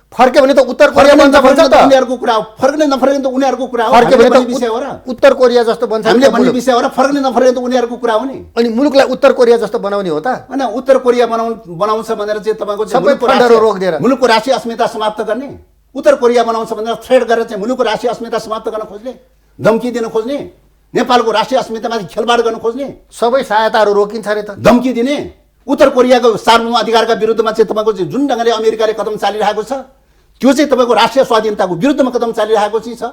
फर्क्यो भने त उत्तर कोरिया बन्छ भन्छ त उनीहरूको कुरा हो। फर्कने नफर्कने त उनीहरूको कुरा हो। फर्क्यो भने भन्ने विषय हो र? उत्तर कोरिया जस्तो बन्छ हामीले भन्ने विषय हो र? फर्कने नफर्कने त उनीहरूको कुरा हो नि। अनि मुलुकलाई उत्तर कोरिया जस्तो बनाउने हो त हैन? उत्तर कोरिया बनाउँछ भनेर चाहिँ तपाईँको सबै फन्डहरू रोकिदिएर मुलुकको राष्ट्रिय अस्मिता समाप्त गर्ने, उत्तर कोरिया बनाउँछ भनेर थ्रेड गरेर चाहिँ मुलुकको राष्ट्रिय अस्मिता समाप्त गर्न खोज्ने, धम्की दिन खोज्ने, नेपालको राष्ट्रिय अस्मितामाथि खेलबाड गर्न खोज्ने, सबै सहायताहरू रोकिन्छ अरे त, धम्की दिने, उत्तर कोरियाको सार्वभौम अधिकारका विरुद्धमा चाहिँ तपाईँको चाहिँ जुन ढङ्गले अमेरिकाले कदम चालिरहेको छ त्यो चाहिँ तपाईँको राष्ट्रिय स्वाधीनताको विरुद्धमा कदम चालिरहेको चाहिँ छ,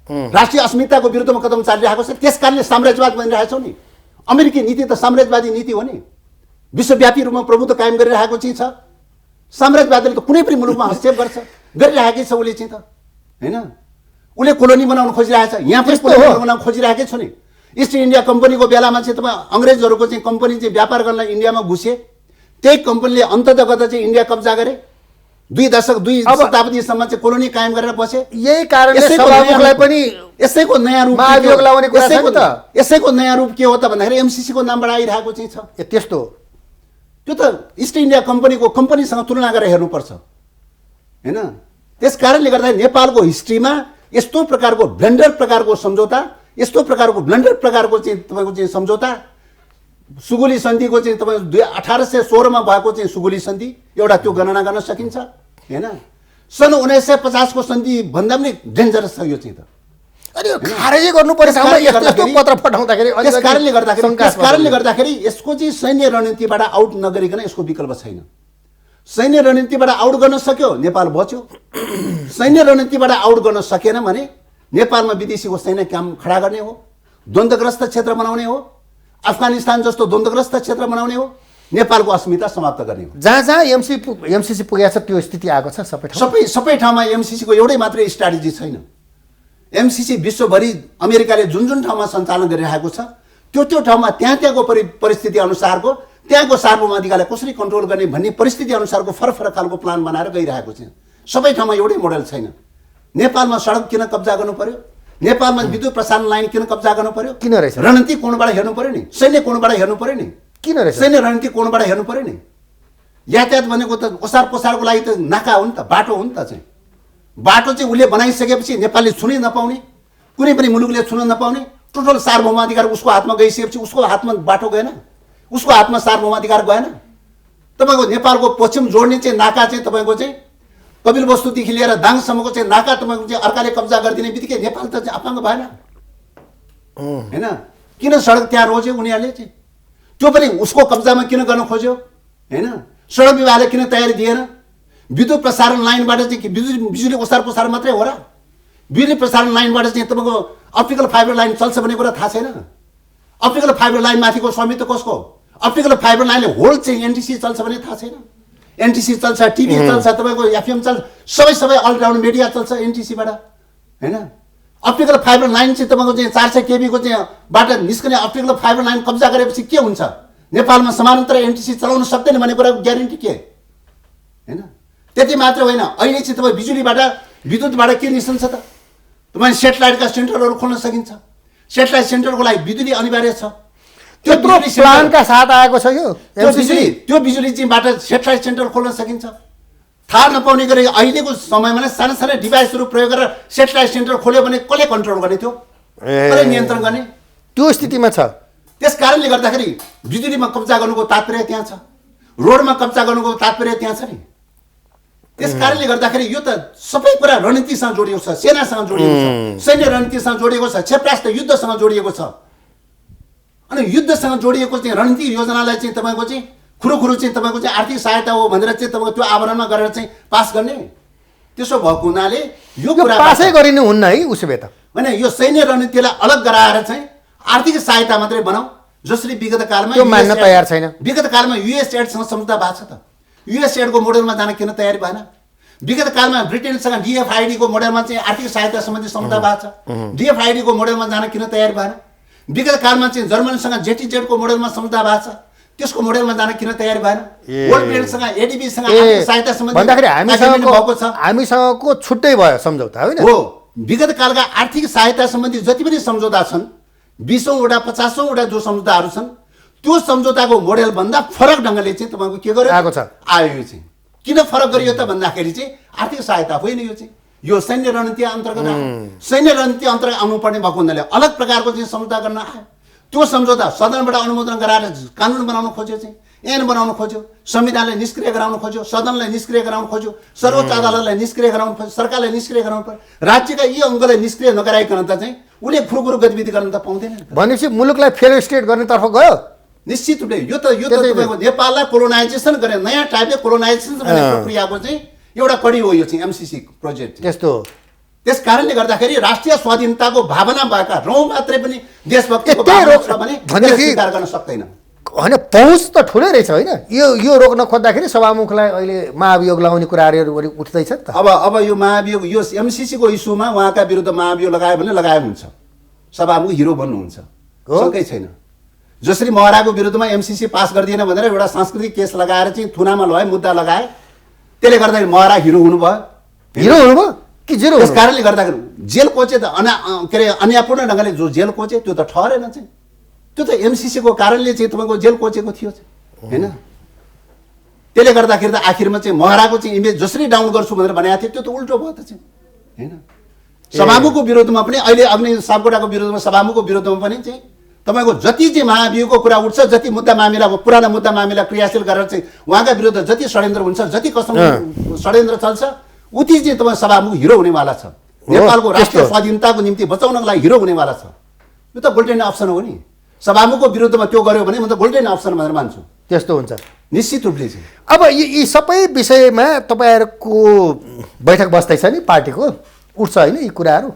राष्ट्रिय अस्मिताको विरुद्धमा कदम चालिरहेको छ। त्यस कारणले साम्राज्यवाद बनिरहेको छौँ नि। अमेरिकी नीति त साम्राज्यवादी नीति हो नि, विश्वव्यापी रूपमा प्रभुत्व कायम गरिरहेको चाहिँ छ। साम्राज्यवादले त कुनै पनि मुलुकमा हस्तक्षेप गर्छ, गरिरहेकै छ उसले चाहिँ त, होइन? उसले कोलोनी बनाउन खोजिरहेको छ, यहाँ पनि कोलोनी बनाउन खोजिरहेकै छ नि। इस्ट इन्डिया कम्पनीको बेलामा चाहिँ तपाईँ अङ्ग्रेजहरूको चाहिँ कम्पनी चाहिँ व्यापार गर्न इन्डियामा घुसे, त्यही कम्पनीले अन्ततः गर्दा चाहिँ इन्डिया कब्जा गरे, 2 दशक 2 शताब्दीसम्म चाहिँ कोलोनी कायम गरेर बसे। यही कारणले सभामुखलाई पनि यसैको नयाँ रूप महाभियोग लगाउने कुरा छ नि त। यसैको नयाँ रूप के हो त भन्दाखेरि एमसिसी को नामबाट आइरहेको चाहिँ छ। त्यस्तो त्यो त इस्ट इन्डिया कम्पनीसँग तुलना गरेर हेर्नुपर्छ, होइन? त्यस कारणले गर्दा नेपालको हिस्ट्रीमा यस्तो प्रकारको ब्लन्डर प्रकारको सम्झौता, यस्तो प्रकारको ब्लन्डर प्रकारको चाहिँ तपाईँको चाहिँ सम्झौता, सुगुली सन्धिको चाहिँ तपाईँ 1816 मा भएको चाहिँ सुगुली सन्धि एउटा त्यो गणना गर्न सकिन्छ, होइन? सन् 1950 को सन्धि भन्दा पनि डेन्जरस छ यो चाहिँ त। अनि खारेजी गर्नु पर्छ यस्तो पत्र पठाउँदाखेरि। त्यस कारणले गर्दाखेरि यसको चाहिँ सैन्य रणनीतिबाट आउट नगरिकन यसको विकल्प छैन। सैन्य रणनीतिबाट आउट गर्न सक्यो नेपाल बच्यो, सैन्य रणनीतिबाट आउट गर्न सकेन भने नेपालमा विदेशीको सैन्य क्याम्प खडा गर्ने हो, द्वन्द्वग्रस्त क्षेत्र बनाउने हो, अफगानिस्तान जस्तो द्वन्द्वग्रस्त क्षेत्र बनाउने हो, नेपालको अस्मिता समाप्त गर्ने हो। जहाँ जहाँ एमसिसी पुगेको छ त्यो स्थिति आएको छ सबै ठाउँमा एमसिसीको एउटै मात्रै स्ट्राटेजी छैन। एमसिसी विश्वभरि अमेरिकाले जुन ठाउँमा सञ्चालन गरिरहेको छ त्यो ठाउँमा त्यहाँको परिस्थिति अनुसारको त्यहाँको सार्वभौम अधिकारलाई कसरी कन्ट्रोल गर्ने भन्ने परिस्थिति अनुसारको फरक खालको प्लान बनाएर गइरहेको छ। सबै ठाउँमा एउटै मोडल छैन। नेपालमा सडक किन कब्जा गर्नु पर्यो, नेपालमा विद्युत प्रसारण लाइन किन कब्जा गर्नु पर्यो, किन रहेछ? रणनीति कोणबाट हेर्नु पर्यो नि, सैन्य कोणबाट हेर्नु पर्यो नि, किन रहेछ? सैन्य रणनीति कोणबाट हेर्नु पर्यो नि। यातायात भनेको त ओसार पोसारको लागि त नाका हो नि त, बाटो हो नि त। चाहिँ बाटो चाहिँ उसले बनाइसकेपछि नेपालले छुनै नपाउने, कुनै पनि मुलुकले छुन नपाउने, टोटल सार्वभौम अधिकार उसको हातमा गइसकेपछि उसको हातमा बाटो गएन, उसको हातमा सार्वभौम अधिकार गएन। तपाईँको नेपालको पश्चिम जोड्ने चाहिँ नाका चाहिँ तपाईँको चाहिँ कपिलवस्तुदेखि लिएर दाङसम्मको चाहिँ नाका तपाईँको चाहिँ अर्काले कब्जा गरिदिने बित्तिकै नेपाल त चाहिँ अपाङ्ग भएन, होइन? किन सडक त्यहाँ रोज्यो उनीहरूले चाहिँ? त्यो पनि उसको कब्जामा किन गर्न खोज्यो, होइन? सडक विभागले किन तयारी दिएन? विद्युत प्रसारण लाइनबाट चाहिँ बिजुली ओसार पोसार मात्रै हो र? बिजुली प्रसारण लाइनबाट चाहिँ तपाईँको अप्टिकल फाइबर लाइन चल्छ भन्ने कुरा थाहा छैन। अप्टिकल फाइबर लाइन माथिको स्वामित्व कसको? अप्टिकल फाइबर लाइनले होल चाहिँ एनटिसी चल्छ भन्ने थाहा छैन। एनटिसी चल्छ, टिभी चल्छ, तपाईँको एफएम चल्छ, सबै अलराउन्ड मिडिया चल्छ एनटिसीबाट, होइन? अप्टिकल फाइबर लाइन चाहिँ तपाईँको चाहिँ 400 केबीको चाहिँ बाट निस्कने अप्टिकल फाइबर लाइन कब्जा गरेपछि के हुन्छ? नेपालमा समानान्तर एनटिसी चलाउन सक्दैन भन्ने कुराको ग्यारेन्टी के, होइन? त्यति मात्र होइन, अहिले चाहिँ तपाईँ विद्युतबाट के निस्कन्छ त? तपाईँ सेटेलाइटका सेन्टरहरू खोल्न सकिन्छ। सेटेलाइट सेन्टरको लागि बिजुली अनिवार्य छ। त्यो प्लानका साथ आएको छ यो त्यो बिजुली चाहिँबाट सेटेलाइट सेन्टर खोल्न सकिन्छ। थाहा नपाउने गरी अहिलेको समयमा नै साना डिभाइसहरू प्रयोग गरेर सेटेलाइट सेन्टर खोल्यो भने कसले कन्ट्रोल गर्ने, त्यो कसले नियन्त्रण गर्ने? त्यो स्थितिमा छ। त्यस कारणले गर्दाखेरि बिजुलीमा कब्जा गर्नुको तात्पर्य त्यहाँ छ, रोडमा कब्जा गर्नुको तात्पर्य त्यहाँ छ नि। त्यस कारणले गर्दाखेरि यो त सबै कुरा रणनीतिसँग जोडिएको छ, सेनासँग जोडिएको छ, सैन्य रणनीतिसँग जोडिएको छ, क्षेपणास्त्र युद्धसँग जोडिएको छ। अनि युद्धसँग जोडिएको चाहिँ रणनीति योजनालाई चाहिँ तपाईँको चाहिँ खुरो चाहिँ तपाईँको चाहिँ आर्थिक सहायता हो भनेर चाहिँ तपाईँको त्यो आवरणमा गरेर चाहिँ पास गर्ने, त्यसो भएको हुनाले यो कुरा पासै गरिनु हुन्न है। उसो भए त होइन, यो सैन्य रणनीतिलाई अलग गराएर चाहिँ आर्थिक सहायता मात्रै बनाऊ, जसरी विगत कालमा त्यो मान्न तयार छैन। विगत कालमा युएस एडसँग सम्झौता भएको छ त, युएस एडको मोडलमा जान किन तयारी भएन? विगत कालमा ब्रिटेनसँग डिएफआइडीको मोडलमा चाहिँ आर्थिक सहायता सम्बन्धी सम्झौता भएको छ, डिएफआइडीको मोडलमा जान किन तयारी भएन? विगत कालमा चाहिँ जर्मनीसँग जेटीजेडको मोडलमा सम्झौता भएको छ, त्यसको मोडलमा जान किन तयारी भएन? वर्ल्ड ब्याङ्कसँग एडिबीसँग आर्थिक सहायता सम्बन्धी हामीसँगको छुट्टै भयो सम्झौता, होइन? हो, विगत कालका आर्थिक सहायता सम्बन्धी जति पनि सम्झौता छन्, 20औँवटा 50औँवटा जो सम्झौताहरू छन्, त्यो सम्झौताको मोडेल भन्दा फरक ढङ्गले चाहिँ तपाईँको के गर्यो आएको छ। आयो यो चाहिँ किन फरक गरियो त भन्दाखेरि चाहिँ आर्थिक सहायता होइन, यो चाहिँ यो सैन्य रणनीति अन्तर्गत आयो। सैन्य रणनीति अन्तर्गत आउनुपर्ने भएको हुनाले अलग प्रकारको चाहिँ सम्झौता गर्न आयो। त्यो सम्झौता सदनबाट अनुमोदन गराएर कानुन बनाउन खोज्यो, चाहिँ ऐन बनाउन खोज्यो, संविधानलाई निष्क्रिय गराउन खोज्यो, सदनलाई निष्क्रिय गराउन खोज्यो, सर्वोच्च अदालतलाई निष्क्रिय गराउन खोज्यो, सरकारलाई निष्क्रिय गराउनु पर्यो। राज्यका यी अङ्गलाई निष्क्रिय नगराइकन त चाहिँ उसले खुरुखुरु गतिविधि गर्न त पाउँदैन। भनेपछि मुलुकलाई फेल स्टेट गर्नेतर्फ गयो, निश्चित रूपले यो त तपाईँको नेपाललाई कोलोनाइजेसन गरे नयाँ टाइपले कोलोनाइजेसन गर्ने प्रक्रियाको चाहिँ एउटा कडी हो यो चाहिँ एमसीसी प्रोजेक्ट। त्यस्तो त्यस कारणले गर्दाखेरि राष्ट्रिय स्वाधीनताको भावना भएका रौँ मात्रै पनि देशभक्तिको भावना छ भने स्वीकार गर्न सक्दैन। होइन पहुँच त ठुलै रहेछ होइन। यो रोक्न खोज्दाखेरि सभामुखलाई अहिले महाभियोग लगाउने कुराहरू उठ्दैछ नि त। अब यो महाभियोग यो एमसीसीको इस्युमा उहाँका विरुद्ध महाभियोग लगायो भने लगाए हुन्छ, सभामुख हिरो बन्नुहुन्छ, शङ्कै छैन। जसरी महराको विरुद्धमा एमसीसी पास गरिदिएन भनेर एउटा सांस्कृतिक केस लगाएर चाहिँ थुनामा लगाए, मुद्दा लगाए, त्यसले गर्दाखेरि महरा हिरो हुनुभयो। हिरो हुनुभयो कि जेरो? त्यस कारणले गर्दाखेरि जेल कोचे त के अरे अन्यायपूर्ण ढङ्गले जो जेल कोचे त्यो त ठहरेन चाहिँ, त्यो त एमसीसीको कारणले चाहिँ तपाईँको जेल कोचेको थियो होइन। त्यसले गर्दाखेरि त आखिरमा चाहिँ महराको चाहिँ इमेज जसरी डाउन गर्छु भनेर भनेको थियो त्यो त उल्टो भयो त चाहिँ होइन। सभामुखको विरोधमा पनि अहिले अग्नि सापकोटाको विरोधमा सभामुखको विरोधमा पनि चाहिँ तपाईँको जति चाहिँ महाभियोगको कुरा उठ्छ, जति मुद्दा मामिला पुराना मुद्दा मामिला क्रियाशील गरेर चाहिँ उहाँका विरुद्ध जति षड्यन्त्र हुन्छ, जति कसम षड्यन्त्र चल्छ, उति चाहिँ तपाईँ सभामुख हिरो हुनेवाला छ। नेपालको राष्ट्रिय स्वाधीनताको निम्ति बचाउनको लागि हिरो हुनेवाला छ। यो त गोल्डेन अप्सन हो नि। सभामुखको विरुद्धमा त्यो गर्यो भने म त गोल्डेन अप्सन भनेर मान्छु। त्यस्तो हुन्छ निश्चित रूपले चाहिँ। अब यी सबै विषयमा तपाईँहरूको बैठक बस्दैछ नि पार्टीको, उठ्छ होइन यी कुराहरू?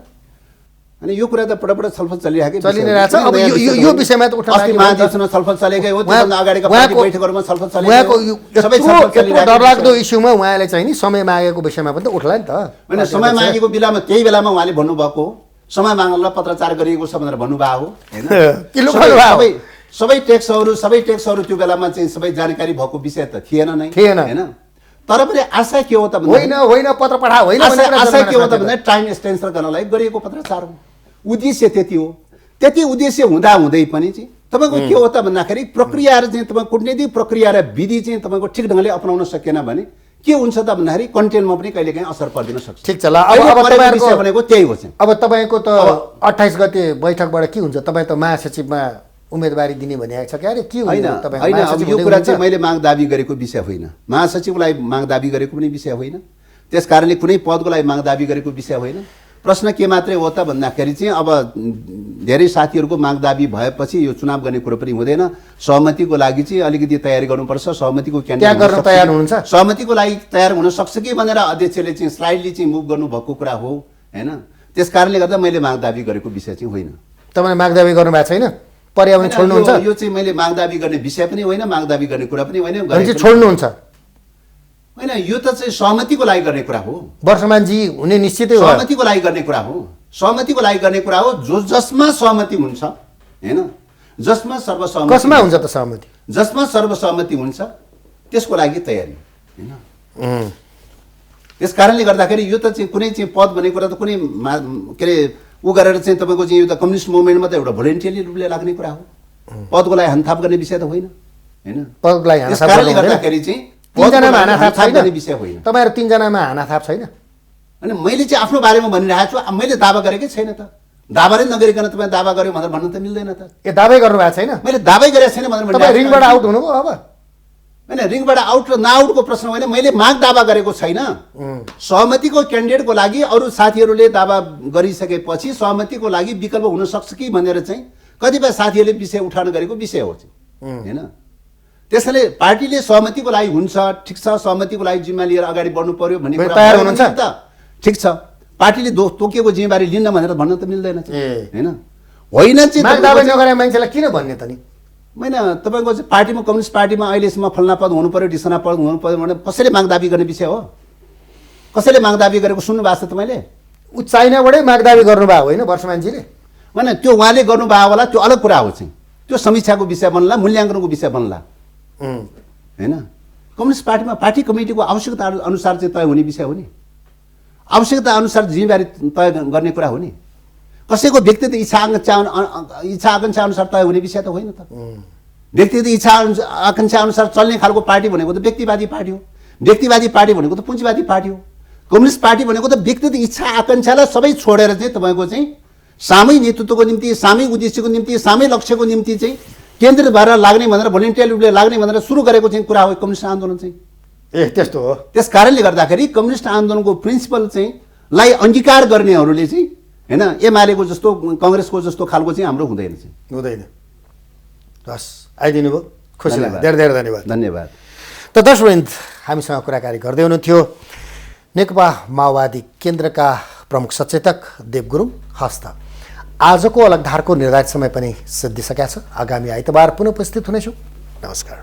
अनि यो कुरा त पटपट छलफल चलिरहेको चलिरहेछ। अब यो विषयमा त उठ्न अस्ति महाधिवेशनमा छलफल चलेकै हो, त्योभन्दा अगाडिका पार्टी बैठकहरूमा छलफल चलेको हो। उहाँको सबै छलफल चलिरहेको डरलाग्दो इस्युमा उहाँले चाहिँ नि समय मागेको विषयमा पनि त उठ्ला नि त। होइन, समय मागेको बेलामा त्यही बेलामा उहाँले भन्नुभएको हो, समय माग्नलाई पत्रचार गरिएको छ भनेर भन्नुभएको हो होइन। सबै टेक्सहरू त्यो बेलामा चाहिँ सबै जानकारी भएको विषय त थिएन नै होइन। तर पनि आशा के हो त होइन पत्र पठा होइन, आशा के हो त भन्दा टाइम एक्सटेन्सन गर्नलाई गरिएको पत्रचार हो। उद्देश्य त्यति हो। त्यति उद्देश्य हुँदा हुँदै पनि चाहिँ तपाईँको के हो त भन्दाखेरि प्रक्रियाहरू चाहिँ तपाईँ कूटनीतिक प्रक्रिया र विधि चाहिँ तपाईँको ठिक ढङ्गले अपनाउन सकेन भने के हुन्छ त भन्दाखेरि कन्टेन्टमा पनि कहिलेकाहीँ असर पर्दिन सक्छ। ठिक छ ल। अब भनेको त्यही हो चाहिँ। अब तपाईँको त 28 गते बैठकबाट के हुन्छ? तपाईँ त महासचिवमा उम्मेदवारी दिने भनेको छ क्यारे के होइन? अब यो कुरा चाहिँ मैले माग दाबी गरेको विषय होइन, महासचिवलाई माग दाबी गरेको पनि विषय होइन, त्यस कारणले कुनै पदको लागि माग दाबी गरेको विषय होइन। प्रश्न के मात्रै हो त भन्दाखेरि चाहिँ अब धेरै साथीहरूको माग दाबी भएपछि यो चुनाव गर्ने कुरो पनि हुँदैन। सहमतिको लागि चाहिँ अलिकति तयारी गर्नुपर्छ। सहमतिको क्यान्डिडेट तयार हुनुहुन्छ, सहमतिको लागि तयार हुन सक्छ कि भनेर अध्यक्षले चाहिँ स्लाइडली चाहिँ मुभ गर्नुभएको कुरा हो होइन। त्यस कारणले गर्दा मैले माग दाबी गरेको विषय चाहिँ होइन। तपाईँले माग दाबी गर्नुभएको छैन? पर्यावरण छोड्नुहुन्छ? यो चाहिँ मैले माग दाबी गर्ने विषय पनि होइन, माग दाबी गर्ने कुरा पनि होइन। छोड्नुहुन्छ होइन, यो त चाहिँ सहमतिको लागि गर्ने कुरा हो। वर्षमानजी हुने निश्चितै हो। सहमतिको लागि गर्ने कुरा हो, सहमतिको लागि गर्ने कुरा हो। जसमा सहमति हुन्छ होइन, जसमा सर्वसहमति, कसमा हुन्छ त सहमति? जसमा सर्वसहमति हुन्छ त्यसको लागि तयारी होइन। त्यस कारणले गर्दाखेरि यो त चाहिँ कुनै चाहिँ पद भनेको कुरा त कुनै के अरे ऊ गरेर चाहिँ तपाईँको चाहिँ यो त कम्युनिस्ट मुभमेन्टमा त एउटा भोलिन्टियरली रूपले लाग्ने कुरा हो। पदको लागि हानथाप गर्ने विषय त होइन होइन। पदको लागि त्यस कारणले गर्दाखेरि चाहिँ तीनजनामा हानाथाप छैन विषय होइन। तपाईँहरू तीनजनामा हानाथाप छैन? अनि मैले चाहिँ आफ्नो बारेमा भनिरहेको छु। मैले दावा गरेकै छैन त। दावा नै नगरिकन तपाईँ दावा गर्यो भनेर भन्नु त मिल्दैन त। ए दाबै गर्नुभएको छैन? मैले दाबै गरेको छैन भनेर तपाईँ रिङबाट आउट हुनुभयो? अब होइन, रिङबाट आउट र नआउटको प्रश्न होइन, मैले माग दावा गरेको छैन। सहमतिको क्यान्डिडेटको लागि अरू साथीहरूले दावा गरिसकेपछि सहमतिको लागि विकल्प हुन सक्छ कि भनेर चाहिँ कतिपय साथीहरूले विषय उठान गरेको विषय हो चाहिँ होइन। त्यसैले पार्टीले सहमतिको लागि हुन्छ, ठिक छ, सहमतिको लागि जिम्मा लिएर अगाडि बढ्नु पर्यो भन्ने कुरा तयार हुनुहुन्छ त ठिक छ। पार्टीले तोकेको जिम्मेवारी लिन्न भनेर भन्न त मिल्दैन होइन। होइन चाहिँ माग दावा नगरे मान्छेलाई किन भन्ने त नि? होइन, तपाईँको चाहिँ पार्टीमा कम्युनिस्ट पार्टीमा अहिलेसम्म फल्ना पद हुनु पर्यो, ढिसना पद हुनु पर्यो भने कसैले माग दाबी गर्ने विषय हो? कसैले माग दाबी गरेको सुन्नु भएको छ तपाईँले? ऊ चाइनाबाटै माग दाबी गर्नुभएको होइन वर्षमानजीले? होइन, त्यो उहाँले गर्नुभएको होला, त्यो अलग कुरा हो चाहिँ। त्यो समीक्षाको विषय बन्ला, मूल्याङ्कनको विषय बन्ला होइन। कम्युनिस्ट पार्टीमा पार्टी कमिटीको आवश्यकता अनुसार चाहिँ तय हुने विषय हो नि। आवश्यकता अनुसार जिम्मेवारी तय गर्ने कुरा हो नि। कसैको व्यक्तिगत इच्छा आकाङ्क्षा अनुसार तय हुने विषय त होइन त। व्यक्तिगत इच्छा आकाङ्क्षा अनुसार चल्ने खालको पार्टी भनेको त व्यक्तिवादी पार्टी हो। व्यक्तिवादी पार्टी भनेको त पुँजीवादी पार्टी हो। कम्युनिस्ट पार्टी भनेको त व्यक्तिगत इच्छा आकाङ्क्षालाई सबै छोडेर चाहिँ तपाईँको चाहिँ सामूहिक नेतृत्वको निम्ति, सामूहिक उद्देश्यको निम्ति, सामूहिक लक्ष्यको निम्ति चाहिँ केन्द्रित भएर लाग्ने भनेर भोलिन्टियर रूपले लाग्ने भनेर सुरु गरेको चाहिँ कुरा हो कम्युनिस्ट आन्दोलन चाहिँ। ए त्यस्तो हो। त्यस कारणले गर्दाखेरि कम्युनिस्ट आन्दोलनको प्रिन्सिपल चाहिँ लाई अंगीकार गर्नेहरूले चाहिँ हैन एमालेको जस्तो कांग्रेसको जस्तो खालको चाहिँ हाम्रो हुँदैन चाहिँ हुँदैन। बस आइदिनु भयो, खुसी लाग्यो। धेरै धेरै धन्यवाद। धन्यवाद। त दर्शकवृन्द, हामीसँग कुराकानी गर्दै हुनुहुन्थ्यो नेकपा माओवादी केन्द्रका प्रमुख सचेतक देव गुरुङ। हस्त आजको अलगधारको निर्धारित समय पनि सिद्धिसकेका छ। आगामी आइतबार पुनः उपस्थित हुनेछौँ। नमस्कार।